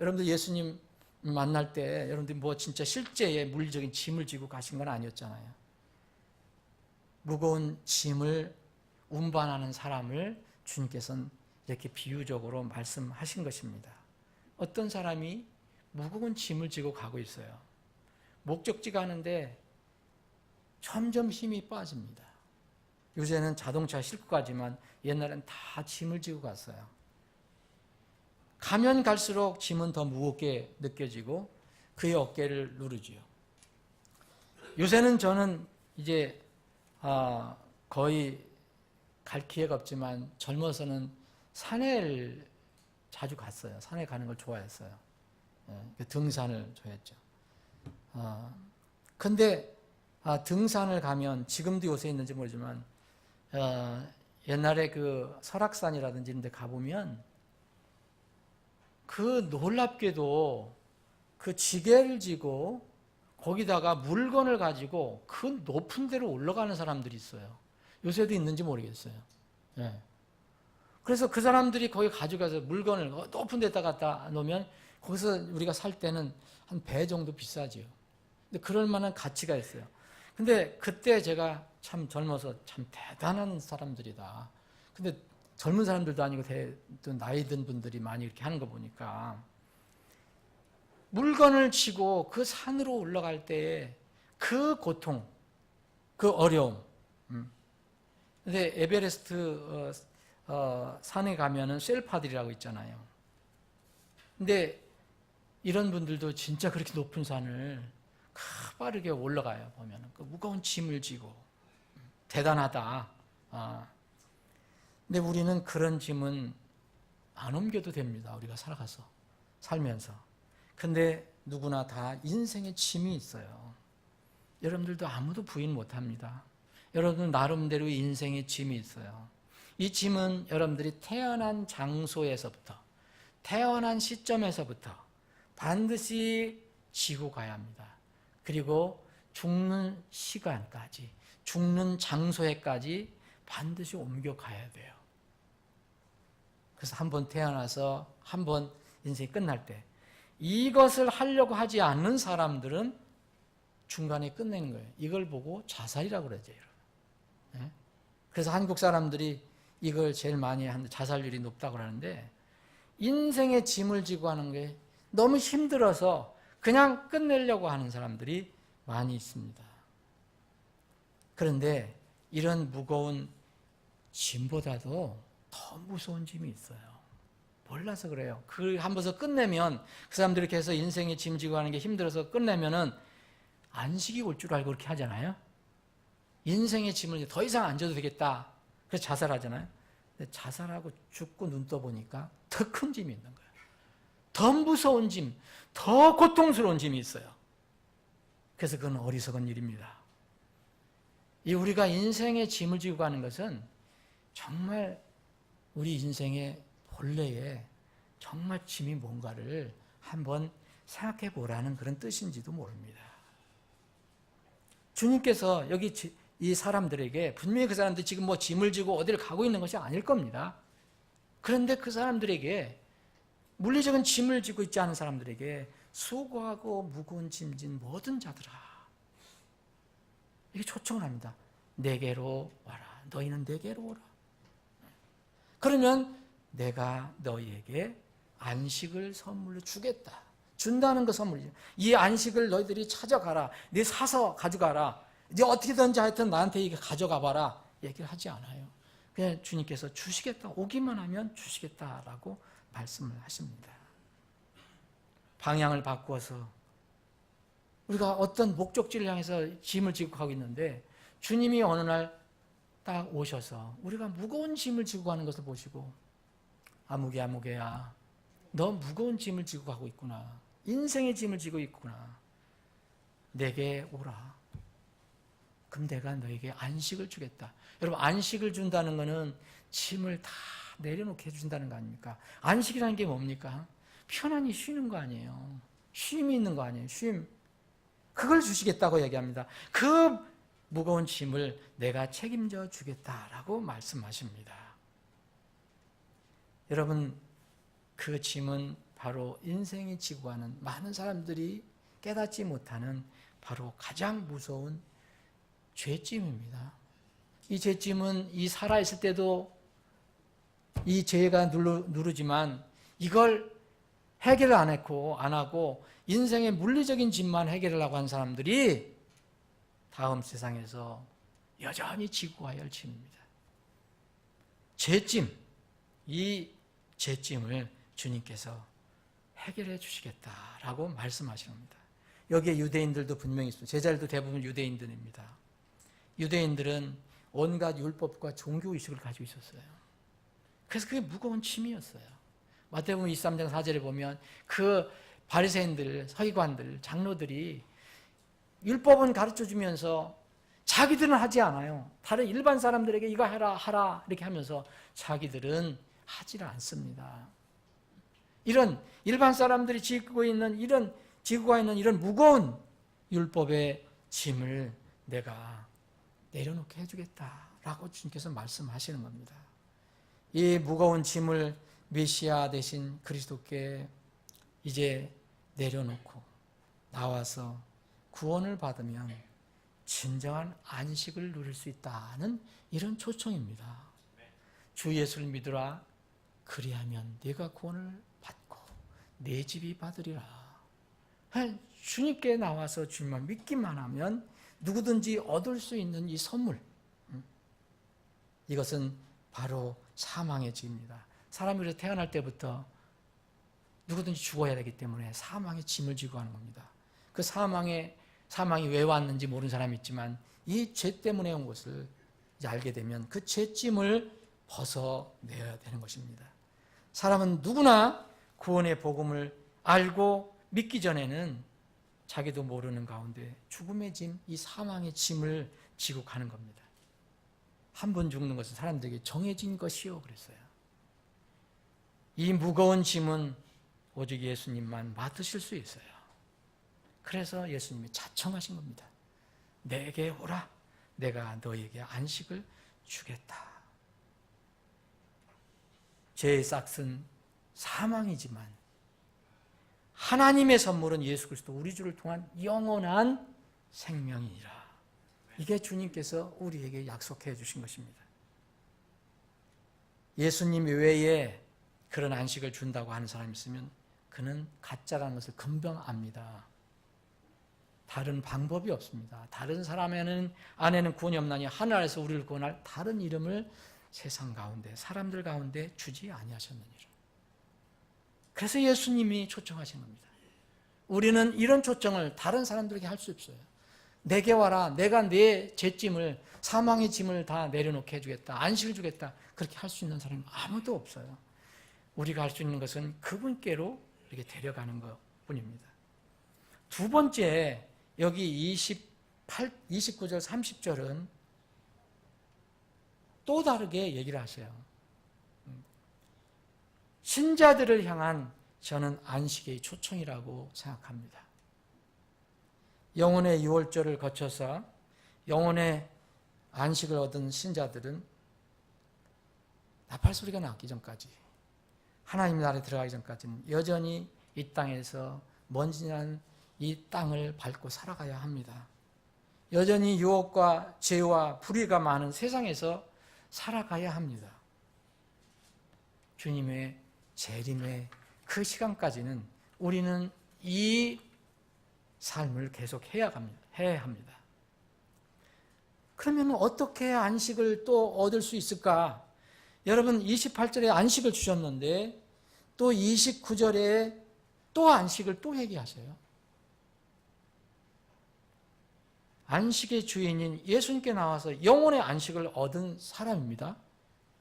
여러분들 예수님 만날 때 여러분들이 진짜 실제의 물리적인 짐을 지고 가신 건 아니었잖아요. 무거운 짐을 운반하는 사람을 주님께서는 이렇게 비유적으로 말씀하신 것입니다. 어떤 사람이 무거운 짐을 지고 가고 있어요. 목적지 가는데 점점 힘이 빠집니다. 요새는 자동차 싣고 가지만 옛날엔 다 짐을 지고 갔어요. 가면 갈수록 짐은 더 무겁게 느껴지고 그의 어깨를 누르지요. 요새는 저는 이제 거의 갈 기회가 없지만 젊어서는 산에를 자주 갔어요. 산에 가는 걸 좋아했어요. 등산을 좋아했죠. 근데 등산을 가면 지금도 요새 있는지 모르지만 옛날에 그 설악산이라든지 이런 데 가보면 그 놀랍게도 그 지게를 지고 거기다가 물건을 가지고 그 높은 데로 올라가는 사람들이 있어요. 요새도 있는지 모르겠어요. 예. 그래서 그 사람들이 거기 가져가서 물건을 높은 데다 갖다 놓으면 거기서 우리가 살 때는 한 배 정도 비싸지요. 근데 그럴 만한 가치가 있어요. 근데 그때 제가 참 젊어서 참 대단한 사람들이다. 근데 젊은 사람들도 아니고 또 나이 든 분들이 많이 이렇게 하는 거 보니까 물건을 치고 그 산으로 올라갈 때의 그 고통, 그 어려움. 근데 에베레스트 산에 가면은 셀파들이라고 있잖아요. 근데 이런 분들도 진짜 그렇게 높은 산을 빠르게 올라가요. 보면은 그 무거운 짐을 지고 대단하다. 근데 우리는 그런 짐은 안 옮겨도 됩니다. 우리가 살면서. 근데 누구나 다 인생의 짐이 있어요. 여러분들도 아무도 부인 못합니다. 여러분 나름대로 인생의 짐이 있어요. 이 짐은 여러분들이 태어난 장소에서부터, 태어난 시점에서부터 반드시 지고 가야 합니다. 그리고 죽는 시간까지, 죽는 장소에까지 반드시 옮겨가야 돼요. 그래서 한번 태어나서 한번 인생이 끝날 때 이것을 하려고 하지 않는 사람들은 중간에 끝내는 거예요. 이걸 보고 자살이라고 그러죠. 그래서 한국 사람들이 이걸 제일 많이 하는 자살률이 높다고 하는데, 인생의 짐을 지고 하는 게 너무 힘들어서 그냥 끝내려고 하는 사람들이 많이 있습니다. 그런데 이런 무거운 짐보다도 더 무서운 짐이 있어요. 몰라서 그래요. 그 한 번서 끝내면, 그 사람들이 이렇게 해서 인생의 짐 지고 하는 게 힘들어서 끝내면은 안식이 올 줄 알고 그렇게 하잖아요. 인생의 짐을 더 이상 안 져도 되겠다. 그래서 자살하잖아요. 근데 자살하고 죽고 눈 떠보니까 더 큰 짐이 있는 거예요. 더 무서운 짐, 더 고통스러운 짐이 있어요. 그래서 그건 어리석은 일입니다. 이 우리가 인생의 짐을 지고 가는 것은 정말 우리 인생의 본래에 정말 짐이 뭔가를 한번 생각해 보라는 그런 뜻인지도 모릅니다. 주님께서 여기 이 사람들에게 분명히 그 사람들이 지금 뭐 짐을 지고 어디를 가고 있는 것이 아닐 겁니다. 그런데 그 사람들에게, 물리적인 짐을 지고 있지 않은 사람들에게 수고하고 무거운 짐진 모든 자들아, 이게 초청을 합니다. 내게로 와라. 너희는 내게로 오라. 그러면 내가 너희에게 안식을 선물로 주겠다. 준다는 거 선물이죠. 이 안식을 너희들이 찾아가라. 네 사서 가져가라. 네 어떻게든지 하여튼 나한테 이게 가져가 봐라. 얘기를 하지 않아요. 그냥 주님께서 주시겠다. 오기만 하면 주시겠다라고 말씀을 하십니다. 방향을 바꾸어서 우리가 어떤 목적지를 향해서 짐을 지고 가고 있는데, 주님이 어느 날 딱 오셔서 우리가 무거운 짐을 지고 가는 것을 보시고, 아무개야, 너 무거운 짐을 지고 가고 있구나. 인생의 짐을 지고 있구나. 내게 오라. 그럼 내가 너에게 안식을 주겠다. 여러분, 안식을 준다는 것은 짐을 다 내려놓게 해준다는 거 아닙니까? 안식이라는 게 뭡니까? 편안히 쉬는 거 아니에요. 쉼이 있는 거 아니에요. 쉼. 그걸 주시겠다고 얘기합니다. 그 무거운 짐을 내가 책임져 주겠다라고 말씀하십니다. 여러분, 그 짐은 바로 인생이 지고 가는, 많은 사람들이 깨닫지 못하는 바로 가장 무서운 죄짐입니다. 이 죄짐은 이 살아있을 때도 이 죄가 누르지만 이걸 해결을 안 하고 인생의 물리적인 짐만 해결하려고 한 사람들이 다음 세상에서 여전히 지고 가야 할 짐입니다. 죄짐, 이 죄짐을 주님께서 해결해 주시겠다라고 말씀하시는 겁니다. 여기에 유대인들도 분명히 있습니다. 제자들도 대부분 유대인들입니다. 유대인들은 온갖 율법과 종교의식을 가지고 있었어요. 그래서 그게 무거운 짐이었어요. 마태복음 23장 4절에 보면 그 바리새인들, 서기관들, 장로들이 율법은 가르쳐주면서 자기들은 하지 않아요. 다른 일반 사람들에게 이거 해라 하라 이렇게 하면서 자기들은 하지를 않습니다. 이런 일반 사람들이 지고 가 있는 이런 무거운 율법의 짐을 내가 내려놓게 해주겠다라고 주님께서 말씀하시는 겁니다. 이 무거운 짐을 메시아 대신 그리스도께 이제 내려놓고 나와서 구원을 받으면 진정한 안식을 누릴 수 있다는 이런 초청입니다. 주 예수를 믿으라. 그리하면 네가 구원을 받고 내 집이 받으리라. 주님께 나와서 주님만 믿기만 하면 누구든지 얻을 수 있는 이 선물, 이것은 바로 사망의 짐입니다. 사람이 그래서 태어날 때부터 누구든지 죽어야 되기 때문에 사망의 짐을 지고 하는 겁니다. 그 사망이 왜 왔는지 모르는 사람이 있지만 이 죄 때문에 온 것을 이제 알게 되면 그 죄짐을 벗어내야 되는 것입니다. 사람은 누구나 구원의 복음을 알고 믿기 전에는 자기도 모르는 가운데 죽음의 짐, 이 사망의 짐을 지고 가는 겁니다. 한 번 죽는 것은 사람들에게 정해진 것이요 그랬어요. 이 무거운 짐은 오직 예수님만 맡으실 수 있어요. 그래서 예수님이 자청하신 겁니다. 내게 오라. 내가 너에게 안식을 주겠다. 죄의 싹은 사망이지만 하나님의 선물은 예수 그리스도 우리 주를 통한 영원한 생명이니라. 이게 주님께서 우리에게 약속해 주신 것입니다. 예수님 외에 그런 안식을 준다고 하는 사람이 있으면 그는 가짜라는 것을 금방 압니다. 다른 방법이 없습니다. 다른 사람 안에는 구원이 없나니 하늘 아래서 우리를 구원할 다른 이름을 세상 가운데 사람들 가운데 주지 아니하셨느니라. 그래서 예수님이 초청하신 겁니다. 우리는 이런 초청을 다른 사람들에게 할 수 없어요. 내게 와라. 내가 내 죄짐을 사망의 짐을 다 내려놓게 해주겠다. 안식을 주겠다. 그렇게 할 수 있는 사람은 아무도 없어요. 우리가 할 수 있는 것은 그분께로 이렇게 데려가는 것뿐입니다. 두 번째, 여기 29절 30절은 또 다르게 얘기를 하세요. 신자들을 향한 저는 안식의 초청이라고 생각합니다. 영혼의 유월절을 거쳐서 영혼의 안식을 얻은 신자들은 나팔 소리가 나기 전까지, 하나님 나라에 들어가기 전까지는 여전히 이 땅에서 먼지난 이 땅을 밟고 살아가야 합니다. 여전히 유혹과 죄와 불의가 많은 세상에서 살아가야 합니다. 주님의 재림의 그 시간까지는 우리는 이 삶을 계속 해야 합니다. 그러면 어떻게 안식을 또 얻을 수 있을까? 여러분 28절에 안식을 주셨는데 또 29절에 또 안식을 또 얘기하세요. 안식의 주인인 예수님께 나와서 영혼의 안식을 얻은 사람입니다.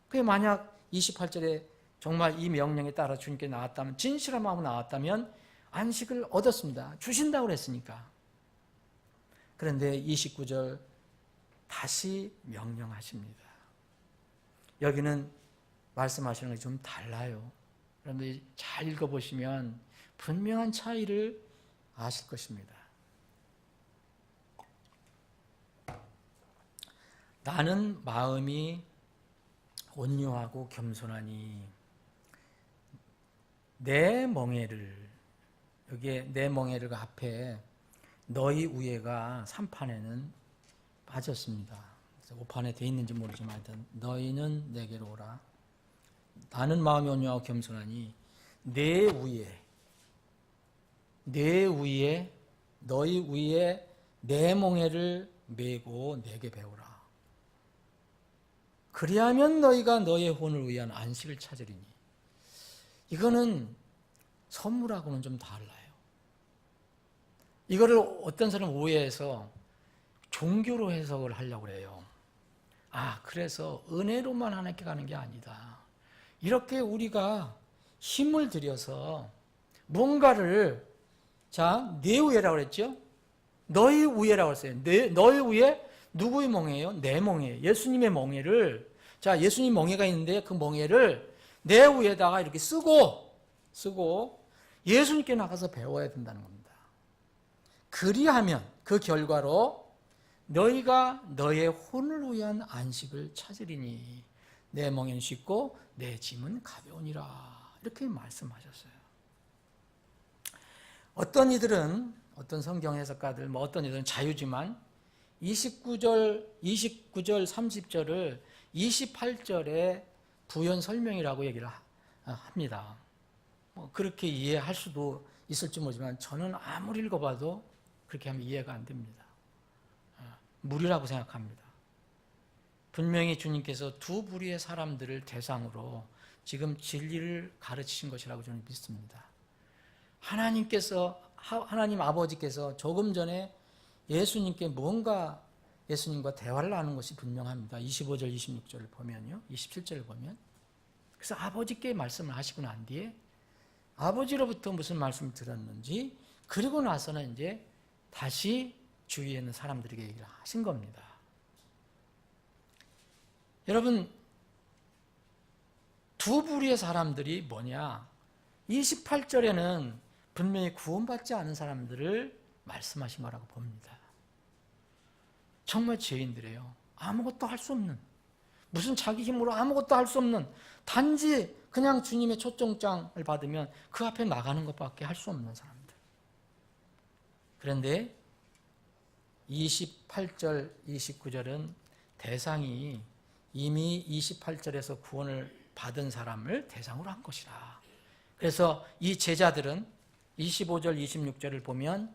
그게 만약 28절에 정말 이 명령에 따라 주님께 나왔다면, 진실한 마음으로 나왔다면 안식을 얻었습니다. 주신다고 그랬으니까. 그런데 29절 다시 명령하십니다. 여기는 말씀하시는 것이 좀 달라요. 여러분들이 잘 읽어보시면 분명한 차이를 아실 것입니다. 나는 마음이 온유하고 겸손하니 내 멍에를, 여기에 내 멍에를 앞에 너희 우애가 3판에는 빠졌습니다. 5판에 돼 있는지 모르지만 하여튼 너희는 내게로 오라. 나는 마음이 온유하고 겸손하니 내 위에 너희 위에 내 멍에를 메고 내게 배우라. 그리하면 너희가 너의 혼을 위한 안식을 찾으리니. 이거는 선물하고는 좀 달라요. 이거를 어떤 사람은 오해해서 종교로 해석을 하려고 해요. 그래서 은혜로만 하나님께 가는 게 아니다. 이렇게 우리가 힘을 들여서 뭔가를, 내 우애라고 그랬죠? 너희 우애라고 했어요. 너희 우애, 누구의 멍에예요? 내 멍에. 예수님의 멍에를, 예수님 멍에가 있는데 그 멍에를 내 위에다가 이렇게 쓰고 예수님께 나가서 배워야 된다는 겁니다. 그리하면 그 결과로 너희가 너의 혼을 위한 안식을 찾으리니 내 멍에는 쉽고 내 짐은 가벼우니라. 이렇게 말씀하셨어요. 어떤 이들은, 어떤 성경 해석가들, 어떤 이들은 자유지만 29절, 30절을 28절에 부연 설명이라고 얘기를 합니다. 그렇게 이해할 수도 있을지 모르지만 저는 아무리 읽어봐도 그렇게 하면 이해가 안 됩니다. 무리라고 생각합니다. 분명히 주님께서 두 부류의 사람들을 대상으로 지금 진리를 가르치신 것이라고 저는 믿습니다. 하나님 아버지께서 조금 전에 예수님께 뭔가 예수님과 대화를 나눈 것이 분명합니다. 25절, 26절을 보면요. 27절을 보면. 그래서 아버지께 말씀을 하시고 난 뒤에 아버지로부터 무슨 말씀을 들었는지 그리고 나서는 이제 다시 주위에 있는 사람들에게 얘기를 하신 겁니다. 여러분, 두 부류의 사람들이 뭐냐? 28절에는 분명히 구원받지 않은 사람들을 말씀하신 거라고 봅니다. 정말 죄인들이에요. 아무것도 할 수 없는, 무슨 자기 힘으로 아무것도 할 수 없는, 단지 그냥 주님의 초청장을 받으면 그 앞에 나가는 것밖에 할 수 없는 사람들. 그런데 28절, 29절은 대상이 이미 28절에서 구원을 받은 사람을 대상으로 한 것이라. 그래서 이 제자들은 25절, 26절을 보면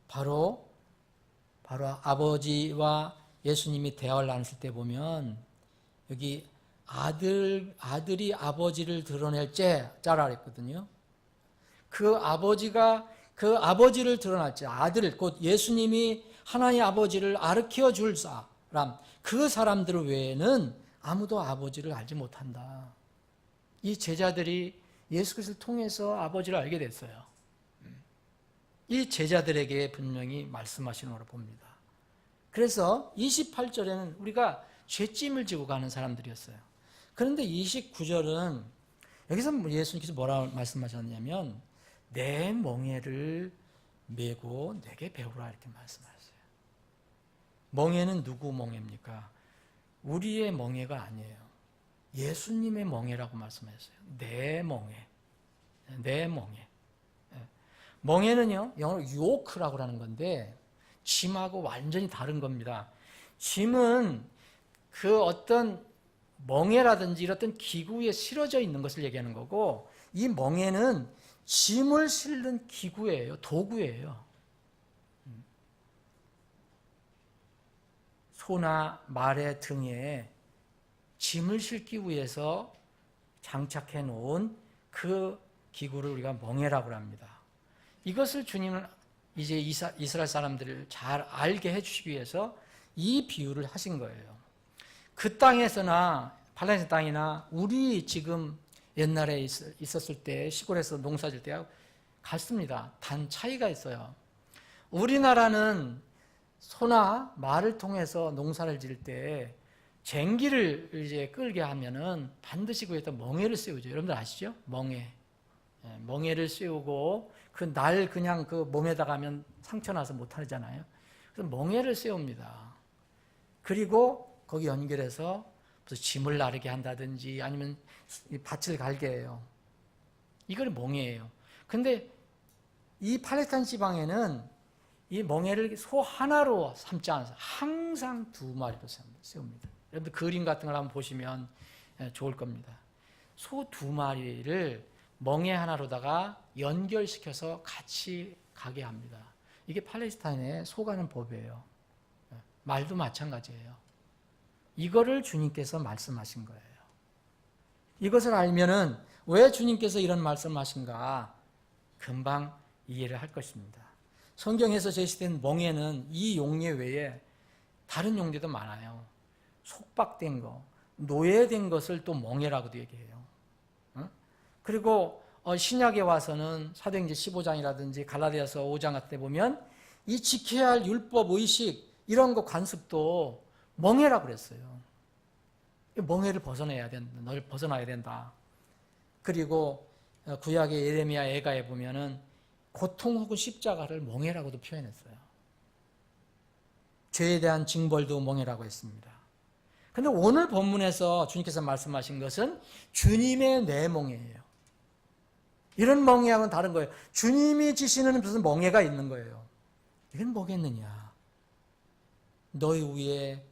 바로 아버지와 예수님이 대화를 나눴을 때 보면 여기 아들이 아버지를 드러낼 자라 그랬거든요. 그 아버지를 드러날 자, 아들, 곧 예수님이 하나님 아버지를 가르쳐 줄 사람, 그 사람들 외에는 아무도 아버지를 알지 못한다. 이 제자들이 예수 그리스도를 통해서 아버지를 알게 됐어요. 이 제자들에게 분명히 말씀하시는 걸로 봅니다. 그래서 28절에는 우리가 죄짐을 지고 가는 사람들이었어요. 그런데 29절은 여기서 예수님께서 뭐라고 말씀하셨냐면 내 멍에를 메고 내게 배우라 이렇게 말씀하셨어요. 멍에는 누구 멍에입니까? 우리의 멍에가 아니에요. 예수님의 멍에라고 말씀하셨어요. 내 멍에. 내 멍에. 멍에는요, 영어로 요크라고 하는 건데 짐하고 완전히 다른 겁니다. 짐은 그 어떤 멍에라든지 이런 기구에 실어져 있는 것을 얘기하는 거고, 이 멍에는 짐을 실는 기구예요. 도구예요. 소나 말의 등에 짐을 실기 위해서 장착해 놓은 그 기구를 우리가 멍에라고 합니다. 이것을 주님은 이제 이스라엘 사람들을 잘 알게 해주시기 위해서 이 비유를 하신 거예요. 그 땅에서나 팔레스타인 땅이나 우리 지금 옛날에 있었을 때 시골에서 농사 질 때하고 같습니다. 단 차이가 있어요. 우리나라는 소나 말을 통해서 농사를 지을 때 쟁기를 이제 끌게 하면은 반드시 그 위에다 멍에를 씌우죠. 여러분들 아시죠? 멍에. 멍에를 씌우고 그 날 그냥 그 몸에다가 하면 상처 나서 못 하잖아요. 그래서 멍에를 씌웁니다. 그리고 거기 연결해서 무슨 짐을 나르게 한다든지 아니면 밭을 갈게 해요. 이걸 멍에예요. 근데 이 팔레스타인 지방에는 이 멍에를 소 하나로 삼지 않아서 항상 두 마리로 세웁니다. 여러분들 그림 같은 걸 한번 보시면 좋을 겁니다. 소 두 마리를 멍에 하나로다가 연결시켜서 같이 가게 합니다. 이게 팔레스타인의 소가는 법이에요. 말도 마찬가지예요. 이거를 주님께서 말씀하신 거예요. 이것을 알면은 왜 주님께서 이런 말씀하신가 금방 이해를 할 것입니다. 성경에서 제시된 멍에는 이 용례 외에 다른 용례도 많아요. 속박된 거, 노예된 것을 또 멍에라고도 얘기해요. 그리고 신약에 와서는 사도행전 15장이라든지 갈라디아서 5장 같은 데 보면 이 지켜야 할 율법, 의식 이런 거 관습도 멍에라고 그랬어요. 멍에를 벗어나야 된다. 널 벗어나야 된다. 그리고 구약의 예레미야 애가에 보면은 고통 혹은 십자가를 멍에라고도 표현했어요. 죄에 대한 징벌도 멍에라고 했습니다. 그런데 오늘 본문에서 주님께서 말씀하신 것은 주님의 내 멍에예요. 이런 멍에하고는 다른 거예요. 주님이 지시는 무슨 멍에가 있는 거예요. 이건 뭐겠느냐? 너희 위에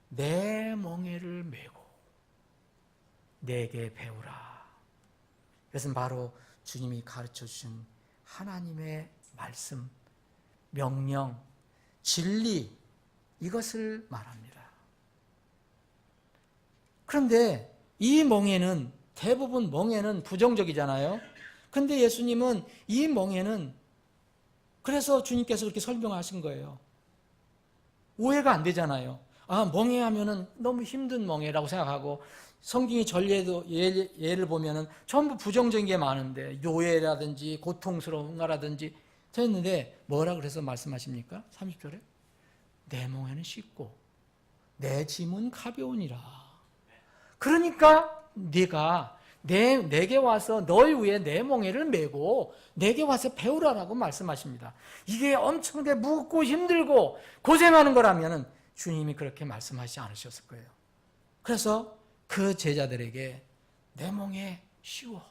내 멍에를 메고 내게 배우라. 이것은 바로 주님이 가르쳐 주신 하나님의 말씀, 명령, 진리 이것을 말합니다. 그런데 이 멍에는 대부분 멍에는 부정적이잖아요. 그런데 예수님은 이 멍에는 그래서 주님께서 그렇게 설명하신 거예요. 오해가 안 되잖아요. 멍해하면은 너무 힘든 멍해라고 생각하고 성경의 전례도 예를 보면은 전부 부정적인 게 많은데 노예라든지 고통스러운 거라든지 했는데 뭐라 그래서 말씀하십니까? 30절에 내 멍에는 쉽고 내 짐은 가벼우니라. 그러니까 네가 내게 와서 너희 위에 내 멍에를 메고 내게 와서 배우라라고 말씀하십니다. 이게 엄청나게 무겁고 힘들고 고생하는 거라면은 주님이 그렇게 말씀하시지 않으셨을 거예요. 그래서 그 제자들에게 내 멍에 쉬워,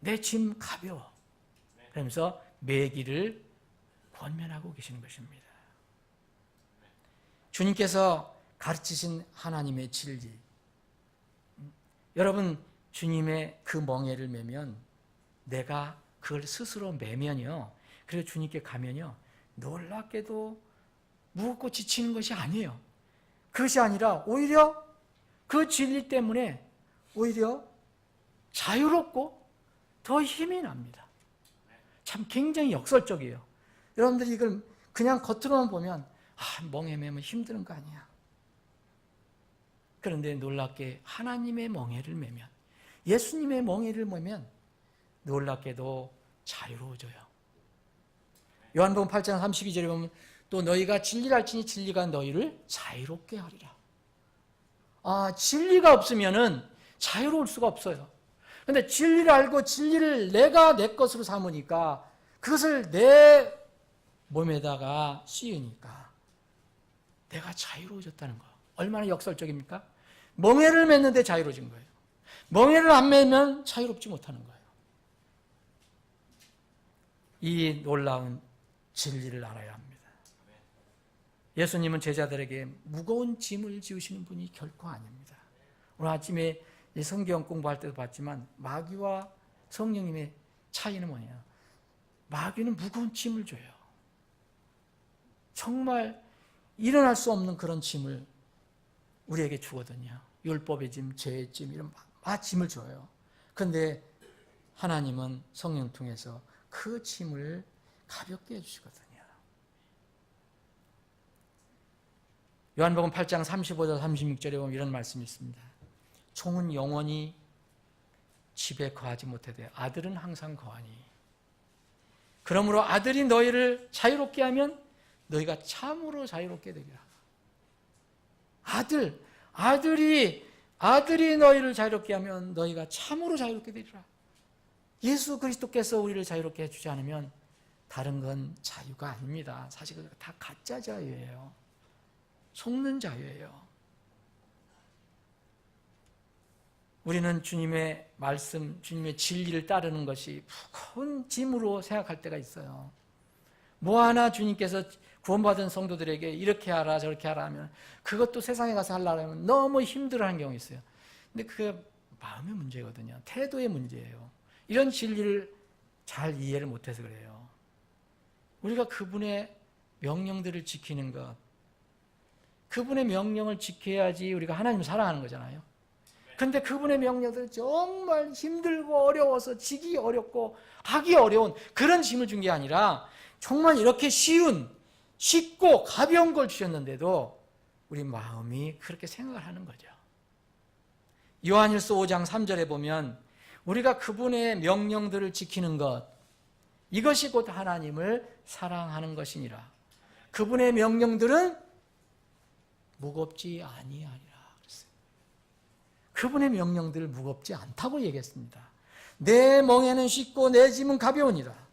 내 짐 가벼워, 그러면서 매기를 권면하고 계시는 것입니다. 주님께서 가르치신 하나님의 진리, 여러분 주님의 그 멍에를 메면 내가 그걸 스스로 메면요, 그리고 주님께 가면요, 놀랍게도 무겁고 지치는 것이 아니에요. 그것이 아니라 오히려 그 진리 때문에 오히려 자유롭고 더 힘이 납니다. 참 굉장히 역설적이에요. 여러분들이 이걸 그냥 겉으로만 보면 멍에 매면 힘든 거 아니야. 그런데 놀랍게 하나님의 멍에를 매면, 예수님의 멍에를 매면 놀랍게도 자유로워져요. 요한복음 8장 32절에 보면 또 너희가 진리를 알지니 진리가 너희를 자유롭게 하리라. 진리가 없으면은 자유로울 수가 없어요. 그런데 진리를 알고 진리를 내가 내 것으로 삼으니까 그것을 내 몸에다가 씌우니까 내가 자유로워졌다는 거. 얼마나 역설적입니까? 멍에를 맸는데 자유로워진 거예요. 멍에를 안 매면 자유롭지 못하는 거예요. 이 놀라운 진리를 알아야 합니다. 예수님은 제자들에게 무거운 짐을 지우시는 분이 결코 아닙니다. 오늘 아침에 성경 공부할 때도 봤지만 마귀와 성령님의 차이는 뭐냐? 마귀는 무거운 짐을 줘요. 정말 일어날 수 없는 그런 짐을 우리에게 주거든요. 율법의 짐, 죄의 짐, 이런 짐을 줘요. 그런데 하나님은 성령 통해서 그 짐을 가볍게 해주시거든요. 요한복음 8장 35절 36절에 보면 이런 말씀이 있습니다. 종은 영원히 집에 거하지 못하되 아들은 항상 거하니. 그러므로 아들이 너희를 자유롭게 하면 너희가 참으로 자유롭게 되리라. 아들이 너희를 자유롭게 하면 너희가 참으로 자유롭게 되리라. 예수 그리스도께서 우리를 자유롭게 해주지 않으면 다른 건 자유가 아닙니다. 사실 그거 다 가짜 자유예요. 속는 자유예요. 우리는 주님의 말씀, 주님의 진리를 따르는 것이 무거운 짐으로 생각할 때가 있어요. 뭐 하나 주님께서 구원받은 성도들에게 이렇게 하라 저렇게 하라 하면 그것도 세상에 가서 하려고 하면 너무 힘들어하는 경우가 있어요. 근데 그게 마음의 문제거든요. 태도의 문제예요. 이런 진리를 잘 이해를 못해서 그래요. 우리가 그분의 명령들을 지키는 것, 그분의 명령을 지켜야지 우리가 하나님을 사랑하는 거잖아요. 그런데 그분의 명령들은 정말 힘들고 어려워서 지기 어렵고 하기 어려운 그런 짐을 준 게 아니라 정말 이렇게 쉽고 가벼운 걸 주셨는데도 우리 마음이 그렇게 생각을 하는 거죠. 요한일서 5장 3절에 보면 우리가 그분의 명령들을 지키는 것, 이것이 곧 하나님을 사랑하는 것이니라. 그분의 명령들은 무겁지 아니하리라 그랬어요. 그분의 명령들 무겁지 않다고 얘기했습니다. 내 멍에는 쉽고 내 짐은 가벼우니라.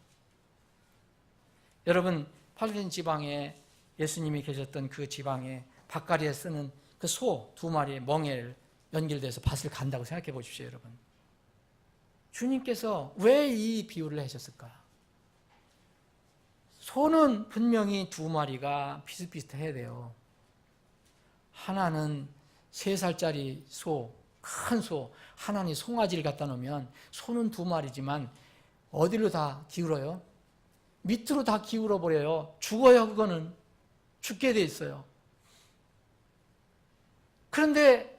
여러분 팔레스타인 지방에 예수님이 계셨던 그 지방에 밭가리에 쓰는 그 소 2마리의 멍에를 연결돼서 밭을 간다고 생각해 보십시오. 여러분, 주님께서 왜 이 비유를 하셨을까? 소는 분명히 2마리가 비슷비슷해야 돼요. 하나는 3살짜리 소, 큰 소, 하나는 송아지를 갖다 놓으면 소는 2마리지만 어디로 다 기울어요? 밑으로 다 기울어 버려요. 죽어요. 그거는 죽게 돼 있어요. 그런데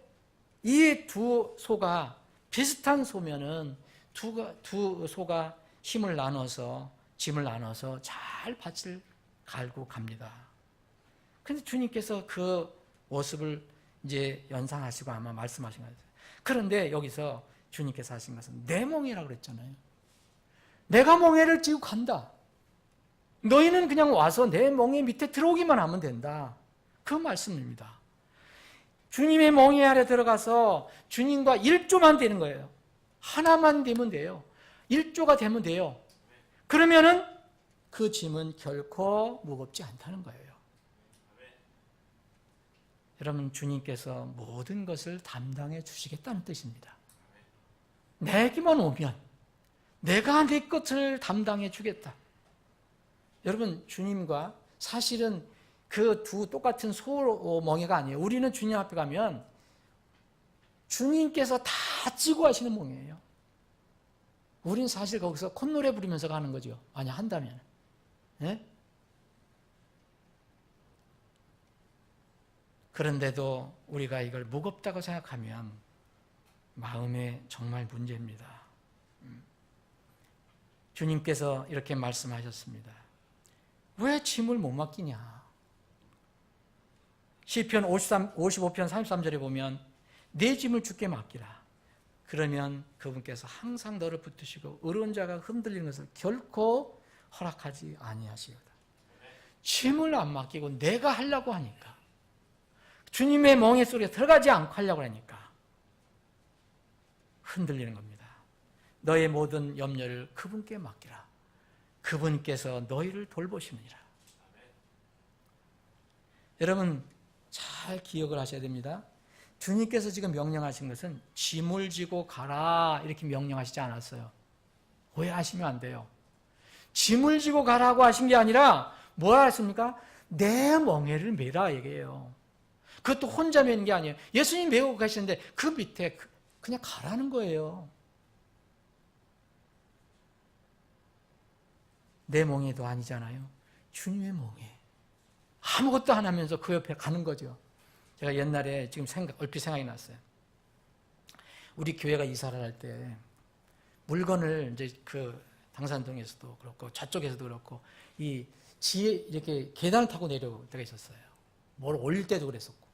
이 2 소가 비슷한 소면은 두 소가 힘을 나눠서 짐을 나눠서 잘 밭을 갈고 갑니다. 근데 주님께서 그 모습을 이제 연상하시고 아마 말씀하신 거예요. 그런데 여기서 주님께서 하신 것은 내 멍에라고 그랬잖아요. 내가 멍에를 지고 간다. 너희는 그냥 와서 내 멍에 밑에 들어오기만 하면 된다. 그 말씀입니다. 주님의 멍에 아래 들어가서 주님과 1조만 되는 거예요. 하나만 되면 돼요. 1조가 되면 돼요. 그러면은 그 짐은 결코 무겁지 않다는 거예요. 여러분, 주님께서 모든 것을 담당해 주시겠다는 뜻입니다. 내게만 오면 내가 내 것을 담당해 주겠다. 여러분, 주님과 사실은 그 두 똑같은 소멍에가 아니에요. 우리는 주님 앞에 가면 주님께서 다 찌고 하시는 멍이에요. 우린 사실 거기서 콧노래 부르면서 가는 거죠. 만약 한다면. 네? 그런데도 우리가 이걸 무겁다고 생각하면 마음에 정말 문제입니다. 주님께서 이렇게 말씀하셨습니다. 왜 짐을 못 맡기냐? 시편 55편 33절에 보면 내 짐을 주께 맡기라. 그러면 그분께서 항상 너를 붙드시고 의로운 자가 흔들리는 것을 결코 허락하지 아니하시리로다. 짐을 안 맡기고 내가 하려고 하니까, 주님의 멍에 속에 들어가지 않고 하려고 하니까 흔들리는 겁니다. 너의 모든 염려를 그분께 맡기라. 그분께서 너희를 돌보시느니라. 여러분, 잘 기억을 하셔야 됩니다. 주님께서 지금 명령하신 것은 짐을 지고 가라 이렇게 명령하시지 않았어요. 오해하시면 안 돼요. 짐을 지고 가라고 하신 게 아니라 뭐라 하십니까? 내 멍에를 메라 얘기해요. 그것도 혼자 메는 게 아니에요. 예수님 메고 가시는데 그 밑에 그냥 가라는 거예요. 내 멍에도 아니잖아요. 주님의 멍에. 아무것도 안 하면서 그 옆에 가는 거죠. 제가 옛날에 지금 얼핏 생각이 났어요. 우리 교회가 이사를 할 때 물건을 이제 그 당산동에서도 그렇고 저쪽에서도 그렇고 이 지에 이렇게 계단을 타고 내려올 때가 있었어요. 뭘 올릴 때도 그랬었고.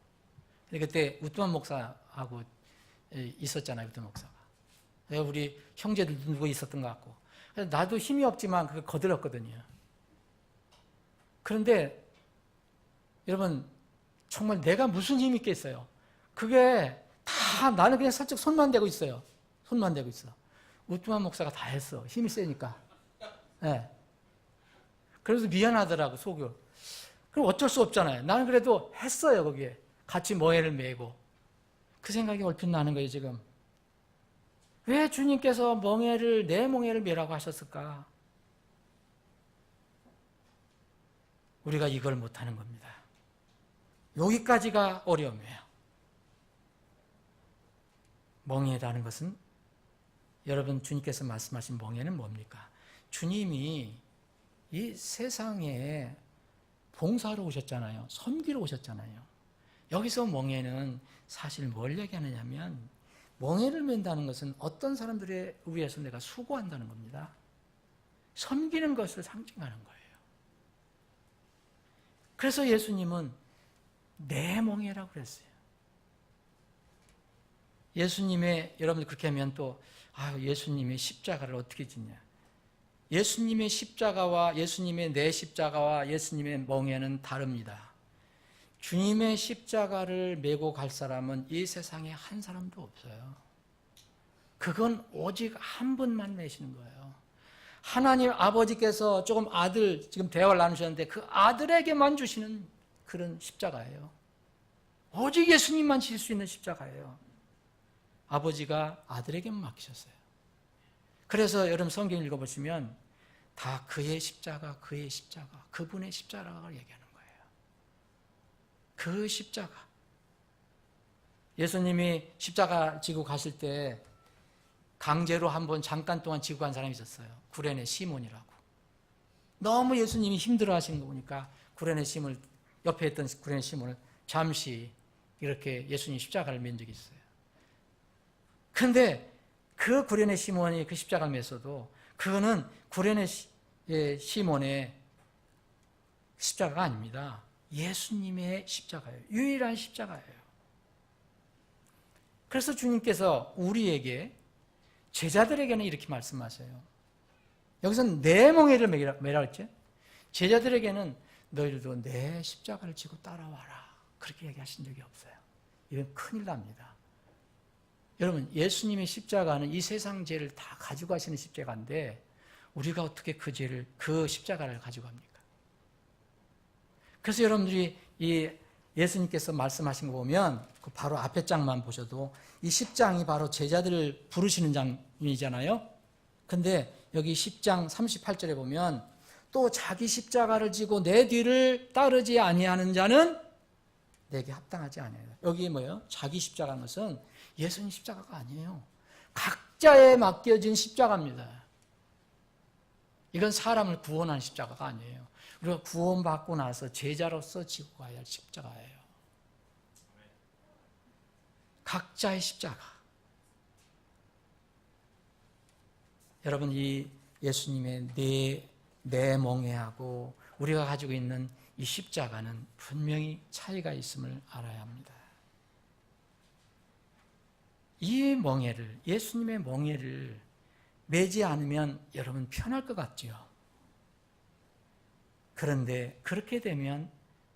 근데 그때 우트만 목사하고 있었잖아요. 우트만 목사가. 우리 형제들 누구 있었던 것 같고. 그래서 나도 힘이 없지만 그걸 거들었거든요. 그런데 여러분, 정말 내가 무슨 힘이 있겠어요? 그게 다 나는 그냥 살짝 손만 대고 있어요. 손만 대고 있어. 우트만 목사가 다 했어. 힘이 세니까. 네. 그래서 미안하더라고, 속으로. 그럼 어쩔 수 없잖아요. 나는 그래도 했어요, 거기에. 같이 멍에를 메고. 그 생각이 얼핏 나는 거예요, 지금. 왜 주님께서 내 멍에를 메라고 하셨을까? 우리가 이걸 못하는 겁니다. 여기까지가 어려움이에요. 멍에라는 것은 여러분, 주님께서 말씀하신 멍에는 뭡니까? 주님이 이 세상에 봉사하러 오셨잖아요. 섬기러 오셨잖아요. 여기서 멍에는 사실 뭘 얘기하느냐면 멍에를 맨다는 것은 어떤 사람들에 의해서 내가 수고한다는 겁니다. 섬기는 것을 상징하는 거예요. 그래서 예수님은 내 멍에라고 그랬어요. 예수님의, 여러분들 그렇게 하면 또 예수님의 십자가를 어떻게 짓냐. 예수님의 십자가와 예수님의 내 십자가와 예수님의 멍에는 다릅니다. 주님의 십자가를 메고 갈 사람은 이 세상에 한 사람도 없어요. 그건 오직 한 분만 내시는 거예요. 하나님 아버지께서 조금 지금 대화를 나누셨는데 그 아들에게만 주시는 그런 십자가예요. 오직 예수님만 질 수 있는 십자가예요. 아버지가 아들에게만 맡기셨어요. 그래서 여러분 성경 읽어보시면 다 그의 십자가, 그분의 십자가를 얘기하는 거예요. 그 십자가. 예수님이 십자가 지고 가실 때 강제로 한번 잠깐 동안 지고 간 사람이 있었어요. 구레네 시몬이라고. 너무 예수님이 힘들어 하시는 거 보니까 옆에 있던 구레네 시몬을 잠시 이렇게 예수님 십자가를 맨 적이 있어요. 그런데 그 구레네 시몬이 그 십자가를 맸어도 그거는 구레네 시몬의 십자가가 아닙니다. 예수님의 십자가예요. 유일한 십자가예요. 그래서 주님께서 우리에게, 제자들에게는 이렇게 말씀하세요. 여기서는 내 멍에를 매라 했죠. 제자들에게는 너희들도 내 십자가를 지고 따라와라, 그렇게 얘기하신 적이 없어요. 이건 큰일 납니다. 여러분, 예수님의 십자가는 이 세상 죄를 다 가지고 가시는 십자가인데 우리가 어떻게 그 십자가를 가지고 갑니까? 그래서 여러분들이 이 예수님께서 말씀하신 거 보면 그 바로 앞에 장만 보셔도 이 10장이 바로 제자들을 부르시는 장면이잖아요. 근데 여기 10장 38절에 보면 또 자기 십자가를 지고 내 뒤를 따르지 아니하는 자는 내게 합당하지 아니하다. 여기 뭐예요? 자기 십자가는 것은 예수님 십자가가 아니에요. 각자에 맡겨진 십자가입니다. 이건 사람을 구원하는 십자가가 아니에요. 우리가 구원받고 나서 제자로서 지고 가야 할 십자가예요. 각자의 십자가. 여러분, 이 예수님의 내 멍에하고 우리가 가지고 있는 이 십자가는 분명히 차이가 있음을 알아야 합니다. 이 멍에를, 예수님의 멍에를 매지 않으면 여러분 편할 것 같죠? 그런데 그렇게 되면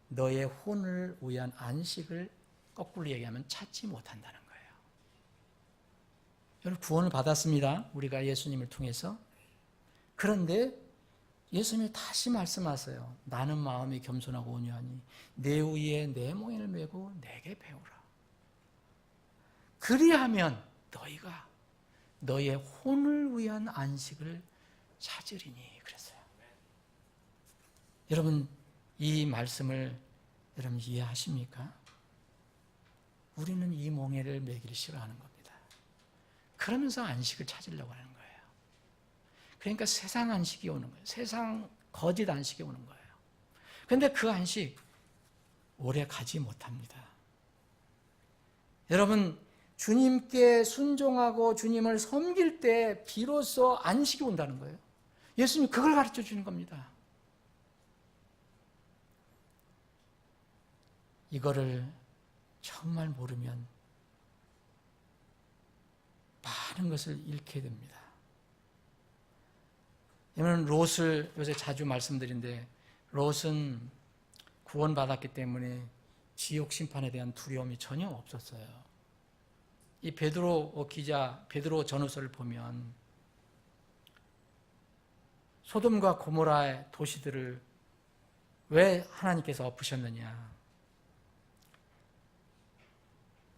너의 혼을 위한 안식을, 거꾸로 얘기하면 찾지 못한다는 거예요. 여러분, 구원을 받았습니다. 우리가 예수님을 통해서. 그런데 예수님이 다시 말씀하세요. 나는 마음이 겸손하고 온유하니 내 위에 내 멍에를 메고 내게 배우라. 그리하면 너희가 너의 혼을 위한 안식을 찾으리니 그랬어요. 여러분, 이 말씀을 여러분 이해하십니까? 우리는 이 멍에를 매기를 싫어하는 겁니다. 그러면서 안식을 찾으려고 하는 거예요. 그러니까 세상 안식이 오는 거예요. 세상 거짓 안식이 오는 거예요. 그런데 그 안식 오래 가지 못합니다. 여러분, 주님께 순종하고 주님을 섬길 때 비로소 안식이 온다는 거예요. 예수님이 그걸 가르쳐 주는 겁니다. 이거를 정말 모르면 많은 것을 잃게 됩니다. 여러분, 롯을 요새 자주 말씀드리는데 롯은 구원받았기 때문에 지옥 심판에 대한 두려움이 전혀 없었어요. 이 베드로 기자, 베드로 전후서를 보면 소돔과 고모라의 도시들을 왜 하나님께서 엎으셨느냐?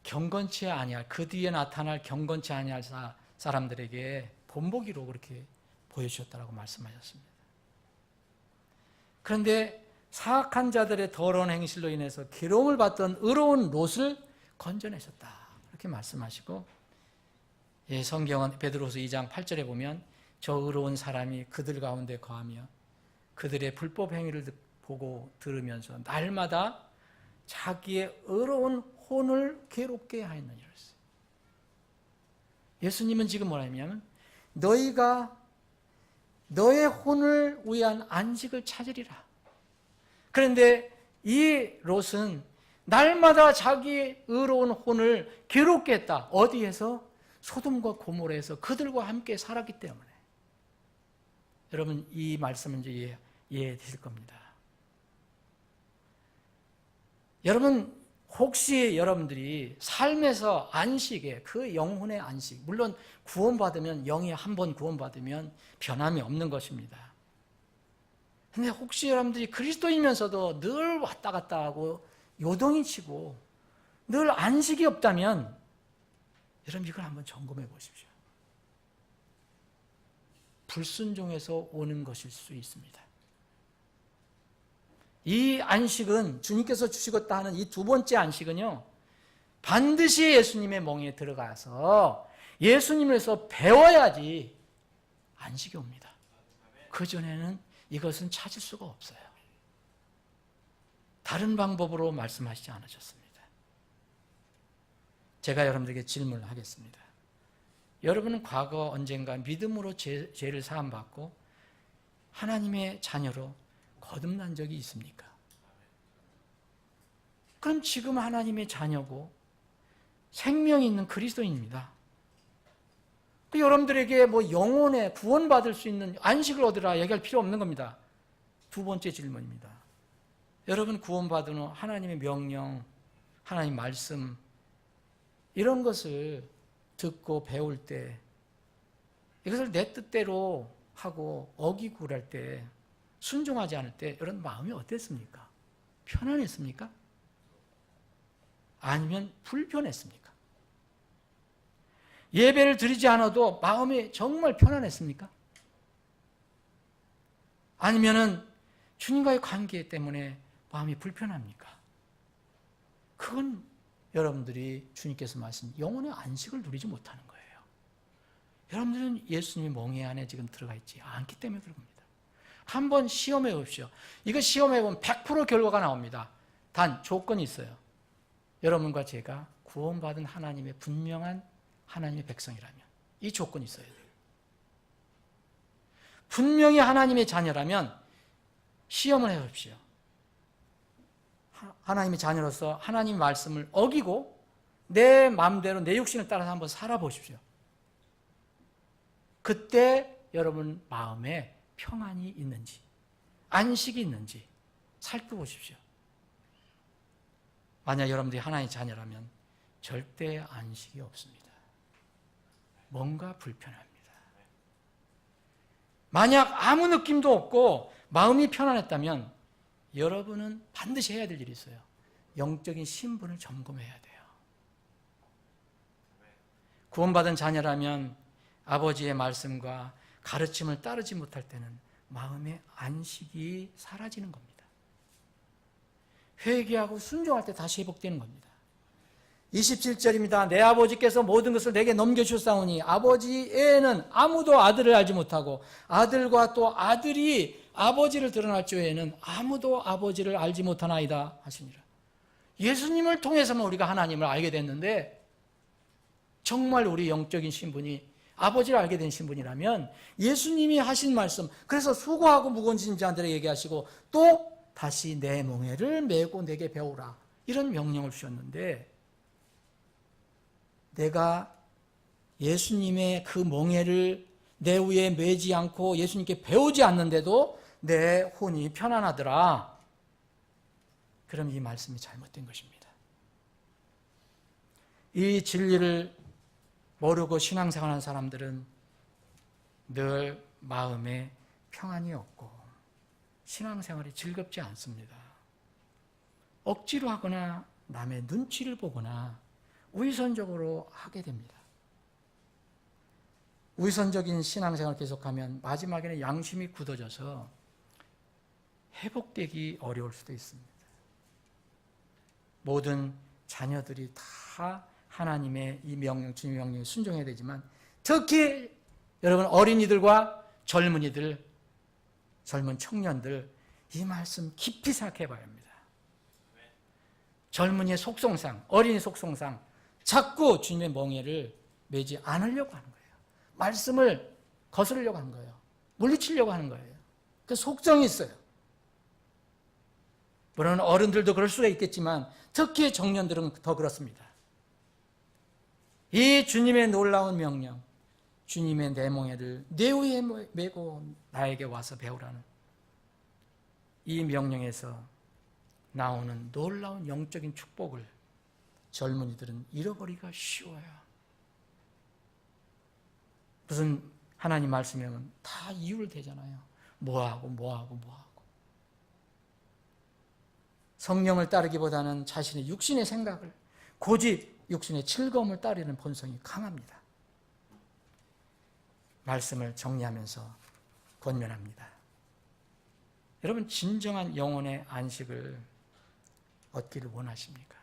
경건치 아니할, 그 뒤에 나타날 경건치 아니할 사람들에게 본보기로 그렇게 보여주셨다고 말씀하셨습니다. 그런데 사악한 자들의 더러운 행실로 인해서 괴로움을 받던 의로운 롯을 건져내셨다, 이렇게 말씀하시고, 성경은 베드로서 2장 8절에 보면 저 의로운 사람이 그들 가운데 거하며 그들의 불법 행위를 보고 들으면서 날마다 자기의 의로운 혼을 괴롭게 하였느니라 했어요. 예수님은 지금 뭐라 했냐면 너희가 너의 혼을 위한 안식을 찾으리라. 그런데 이 롯은 날마다 자기 의로운 혼을 괴롭게 했다. 어디에서? 소돔과 고모라에서 그들과 함께 살았기 때문에. 여러분, 이 말씀은 이제 이해되실 겁니다. 여러분, 혹시 여러분들이 삶에서 안식에, 그 영혼의 안식, 물론 구원받으면, 영이 한 번 구원받으면 변함이 없는 것입니다. 근데 혹시 여러분들이 그리스도이면서도 늘 왔다 갔다 하고 요동이 치고 늘 안식이 없다면 여러분, 이걸 한번 점검해 보십시오. 불순종에서 오는 것일 수 있습니다. 이 안식은, 주님께서 주시겠다 하는 이 두 번째 안식은요, 반드시 예수님의 멍에 들어가서 예수님에서 배워야지 안식이 옵니다. 그전에는 이것은 찾을 수가 없어요. 다른 방법으로 말씀하시지 않으셨습니다. 제가 여러분들에게 질문을 하겠습니다. 여러분은 과거 언젠가 믿음으로 죄를 사함받고 하나님의 자녀로 거듭난 적이 있습니까? 그럼 지금 하나님의 자녀고 생명이 있는 그리스도인입니다. 그 여러분들에게 뭐 영혼에 구원받을 수 있는 안식을 얻으라 얘기할 필요 없는 겁니다. 두 번째 질문입니다. 여러분 구원받은 후 하나님의 명령, 하나님 말씀 이런 것을 듣고 배울 때 이것을 내 뜻대로 하고 어기고 그럴 때 순종하지 않을 때 여러분 마음이 어땠습니까? 편안했습니까? 아니면 불편했습니까? 예배를 드리지 않아도 마음이 정말 편안했습니까? 아니면은 주님과의 관계 때문에 마음이 불편합니까? 그건 여러분들이 주님께서 말씀 영혼의 안식을 누리지 못하는 거예요. 여러분들은 예수님의 멍에 안에 지금 들어가 있지 않기 때문에 그런 겁니다. 한번 시험해 보십시오. 이거 시험해 보면 100% 결과가 나옵니다. 단 조건이 있어요. 여러분과 제가 구원받은 하나님의 분명한 하나님의 백성이라면 이 조건이 있어야 돼요. 분명히 하나님의 자녀라면 시험을 해보십시오. 하나님의 자녀로서 하나님의 말씀을 어기고 내 마음대로 내 육신을 따라서 한번 살아보십시오. 그때 여러분 마음에 평안이 있는지 안식이 있는지 살펴보십시오. 만약 여러분들이 하나님의 자녀라면 절대 안식이 없습니다. 뭔가 불편합니다. 만약 아무 느낌도 없고 마음이 편안했다면 여러분은 반드시 해야 될 일이 있어요. 영적인 신분을 점검해야 돼요. 구원받은 자녀라면 아버지의 말씀과 가르침을 따르지 못할 때는 마음의 안식이 사라지는 겁니다. 회개하고 순종할 때 다시 회복되는 겁니다. 27절입니다. 내 아버지께서 모든 것을 내게 넘겨주셨사오니 아버지 외에는 아무도 아들을 알지 못하고 아들과 또 아들이 아버지를 드러날 적에는 아무도 아버지를 알지 못하나이다 하시니라. 예수님을 통해서만 우리가 하나님을 알게 됐는데 정말 우리 영적인 신분이 아버지를 알게 된 신분이라면 예수님이 하신 말씀, 그래서 수고하고 무거운 짐진 자들에게 얘기하시고 또 다시 내 멍에를 메고 내게 배우라 이런 명령을 주셨는데 내가 예수님의 그 멍에를 내 위에 매지 않고 예수님께 배우지 않는데도 내 혼이 편안하더라. 그럼 이 말씀이 잘못된 것입니다. 이 진리를 모르고 신앙생활하는 사람들은 늘 마음에 평안이 없고 신앙생활이 즐겁지 않습니다. 억지로 하거나 남의 눈치를 보거나 위선적으로 하게 됩니다. 위선적인 신앙생활을 계속하면 마지막에는 양심이 굳어져서 회복되기 어려울 수도 있습니다. 모든 자녀들이 다 하나님의 이 명령, 주님의 명령에 순종해야 되지만 특히 여러분 어린이들과 젊은이들, 젊은 청년들 이 말씀 깊이 생각해 봐야 합니다. 젊은이의 속성상, 어린이 속성상 자꾸 주님의 멍에를 매지 않으려고 하는 거예요. 말씀을 거스르려고 하는 거예요. 물리치려고 하는 거예요. 그 속성이 있어요. 물론 어른들도 그럴 수가 있겠지만 특히 청년들은 더 그렇습니다. 이 주님의 놀라운 명령, 주님의 내 멍에를 내 위에 메고 나에게 와서 배우라는 이 명령에서 나오는 놀라운 영적인 축복을 젊은이들은 잃어버리기가 쉬워요. 무슨 하나님 말씀이면 다 이유를 대잖아요. 뭐하고 성령을 따르기보다는 자신의 육신의 생각을 고집 육신의 즐거움을 따르는 본성이 강합니다. 말씀을 정리하면서 권면합니다. 여러분 진정한 영혼의 안식을 얻기를 원하십니까?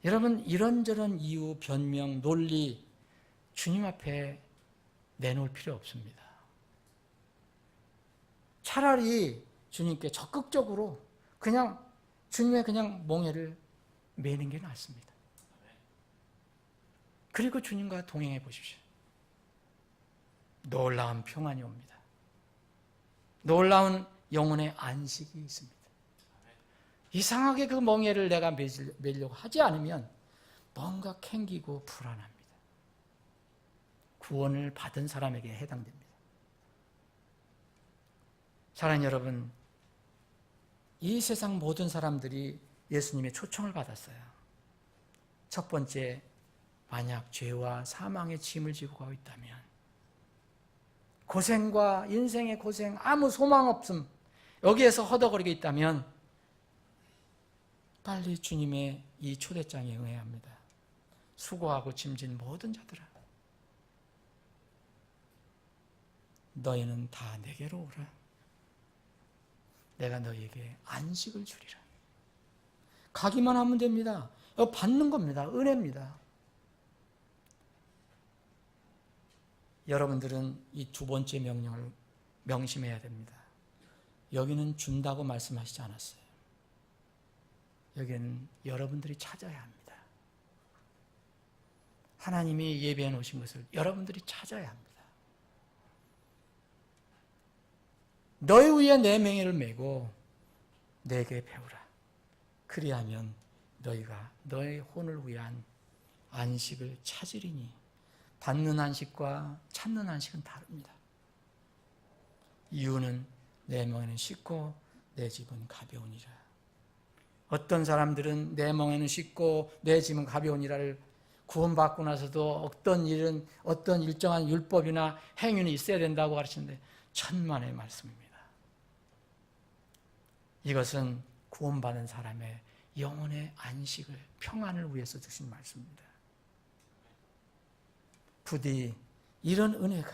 여러분 이런저런 이유, 변명, 논리 주님 앞에 내놓을 필요 없습니다. 차라리 주님께 적극적으로 그냥 주님의 그냥 멍에를 매는 게 낫습니다. 그리고 주님과 동행해 보십시오. 놀라운 평안이 옵니다. 놀라운 영혼의 안식이 있습니다. 이상하게 그 멍에를 내가 매려고 하지 않으면 뭔가 캥기고 불안합니다. 구원을 받은 사람에게 해당됩니다. 사랑하는 여러분, 이 세상 모든 사람들이 예수님의 초청을 받았어요. 첫 번째, 만약 죄와 사망의 짐을 지고 가고 있다면, 고생과 인생의 고생, 아무 소망 없음, 여기에서 허덕거리고 있다면 빨리 주님의 이 초대장에 응해야 합니다. 수고하고 짐진 모든 자들아, 너희는 다 내게로 오라. 내가 너희에게 안식을 주리라. 가기만 하면 됩니다. 이거 받는 겁니다. 은혜입니다. 여러분들은 이 두 번째 명령을 명심해야 됩니다. 여기는 준다고 말씀하시지 않았어요. 여기는 여러분들이 찾아야 합니다. 하나님이 예비해 놓으신 것을 여러분들이 찾아야 합니다. 너희 위에 내 명예를 메고 내게 배우라. 그리하면 너희가 너의 혼을 위한 안식을 찾으리니. 받는 안식과 찾는 안식은 다릅니다. 이유는 내 멍에는 쉽고 내 집은 가벼우니라. 어떤 사람들은 내 멍에는 쉽고 내 짐은 가벼우니라를 구원받고 나서도 어떤 일정한 율법이나 행위는 있어야 된다고 가르치는데 천만의 말씀입니다. 이것은 구원받은 사람의 영혼의 안식을, 평안을 위해서 주신 말씀입니다. 부디 이런 은혜가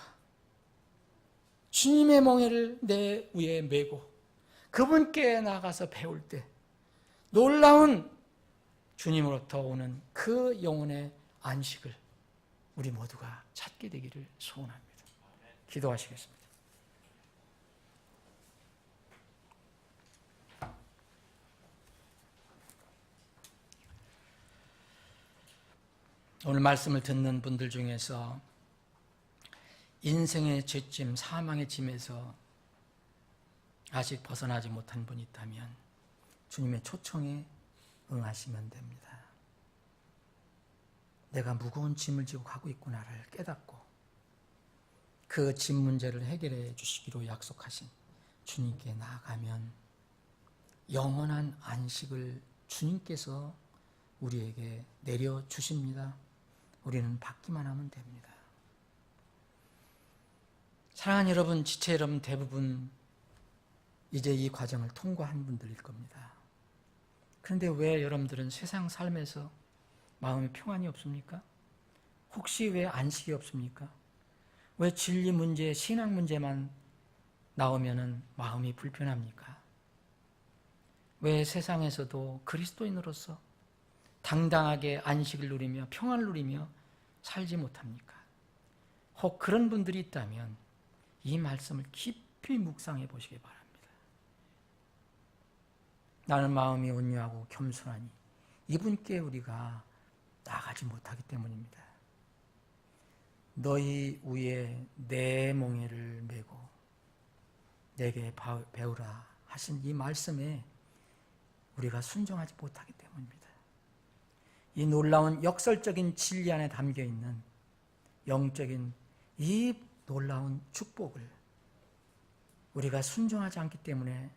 주님의 멍에를 내 위에 메고 그분께 나가서 배울 때 놀라운 주님으로부터 오는 그 영혼의 안식을 우리 모두가 찾게 되기를 소원합니다. 기도하시겠습니다. 오늘 말씀을 듣는 분들 중에서 인생의 죄짐, 사망의 짐에서 아직 벗어나지 못한 분이 있다면 주님의 초청에 응하시면 됩니다. 내가 무거운 짐을 지고 가고 있구나를 깨닫고 그 짐 문제를 해결해 주시기로 약속하신 주님께 나아가면 영원한 안식을 주님께서 우리에게 내려주십니다. 우리는 받기만 하면 됩니다. 사랑하는 여러분, 지체 여러분 대부분 이제 이 과정을 통과한 분들일 겁니다. 그런데 왜 여러분들은 세상 삶에서 마음의 평안이 없습니까? 혹시 왜 안식이 없습니까? 왜 진리 문제, 신앙 문제만 나오면 마음이 불편합니까? 왜 세상에서도 그리스도인으로서 당당하게 안식을 누리며 평안을 누리며 살지 못합니까? 혹 그런 분들이 있다면 이 말씀을 깊이 묵상해 보시기 바랍니다. 나는 마음이 온유하고 겸손하니 이분께 우리가 나가지 못하기 때문입니다. 너희 위에 내 멍에를 메고 내게 배우라 하신 이 말씀에 우리가 순종하지 못하기 때문입니다. 이 놀라운 역설적인 진리 안에 담겨있는 영적인 이 놀라운 축복을 우리가 순종하지 않기 때문에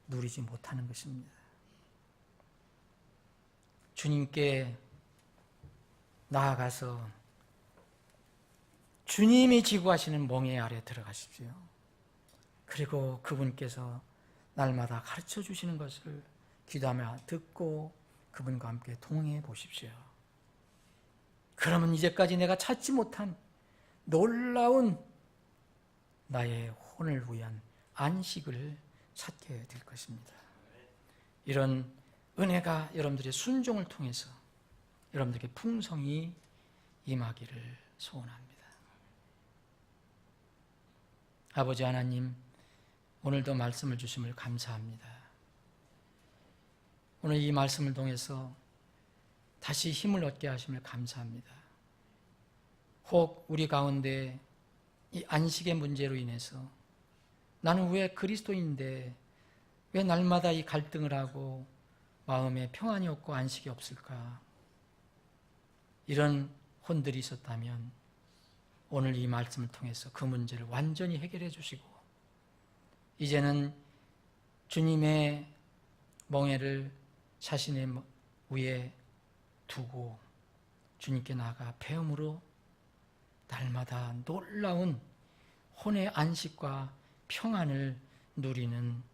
누리지 못하는 것입니다. 주님께 나아가서 주님이 지고 하시는 멍에 아래 들어가십시오. 그리고 그분께서 날마다 가르쳐 주시는 것을 기도하며 듣고 그분과 함께 동행해 보십시오. 그러면 이제까지 내가 찾지 못한 놀라운 나의 혼을 위한 안식을 찾게 될 것입니다. 이런 은혜가 여러분들의 순종을 통해서 여러분들에게 풍성히 임하기를 소원합니다. 아버지 하나님, 오늘도 말씀을 주심을 감사합니다. 오늘 이 말씀을 통해서 다시 힘을 얻게 하심을 감사합니다. 혹 우리 가운데 이 안식의 문제로 인해서 나는 왜 그리스도인인데 왜 날마다 이 갈등을 하고 마음에 평안이 없고 안식이 없을까? 이런 혼들이 있었다면 오늘 이 말씀을 통해서 그 문제를 완전히 해결해 주시고 이제는 주님의 멍에를 자신의 위에 두고 주님께 나아가 배움으로 날마다 놀라운 혼의 안식과 평안을 누리는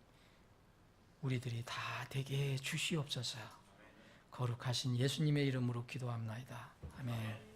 우리들이 다 되게 해 주시옵소서. 거룩하신 예수님의 이름으로 기도합나이다. 아멘.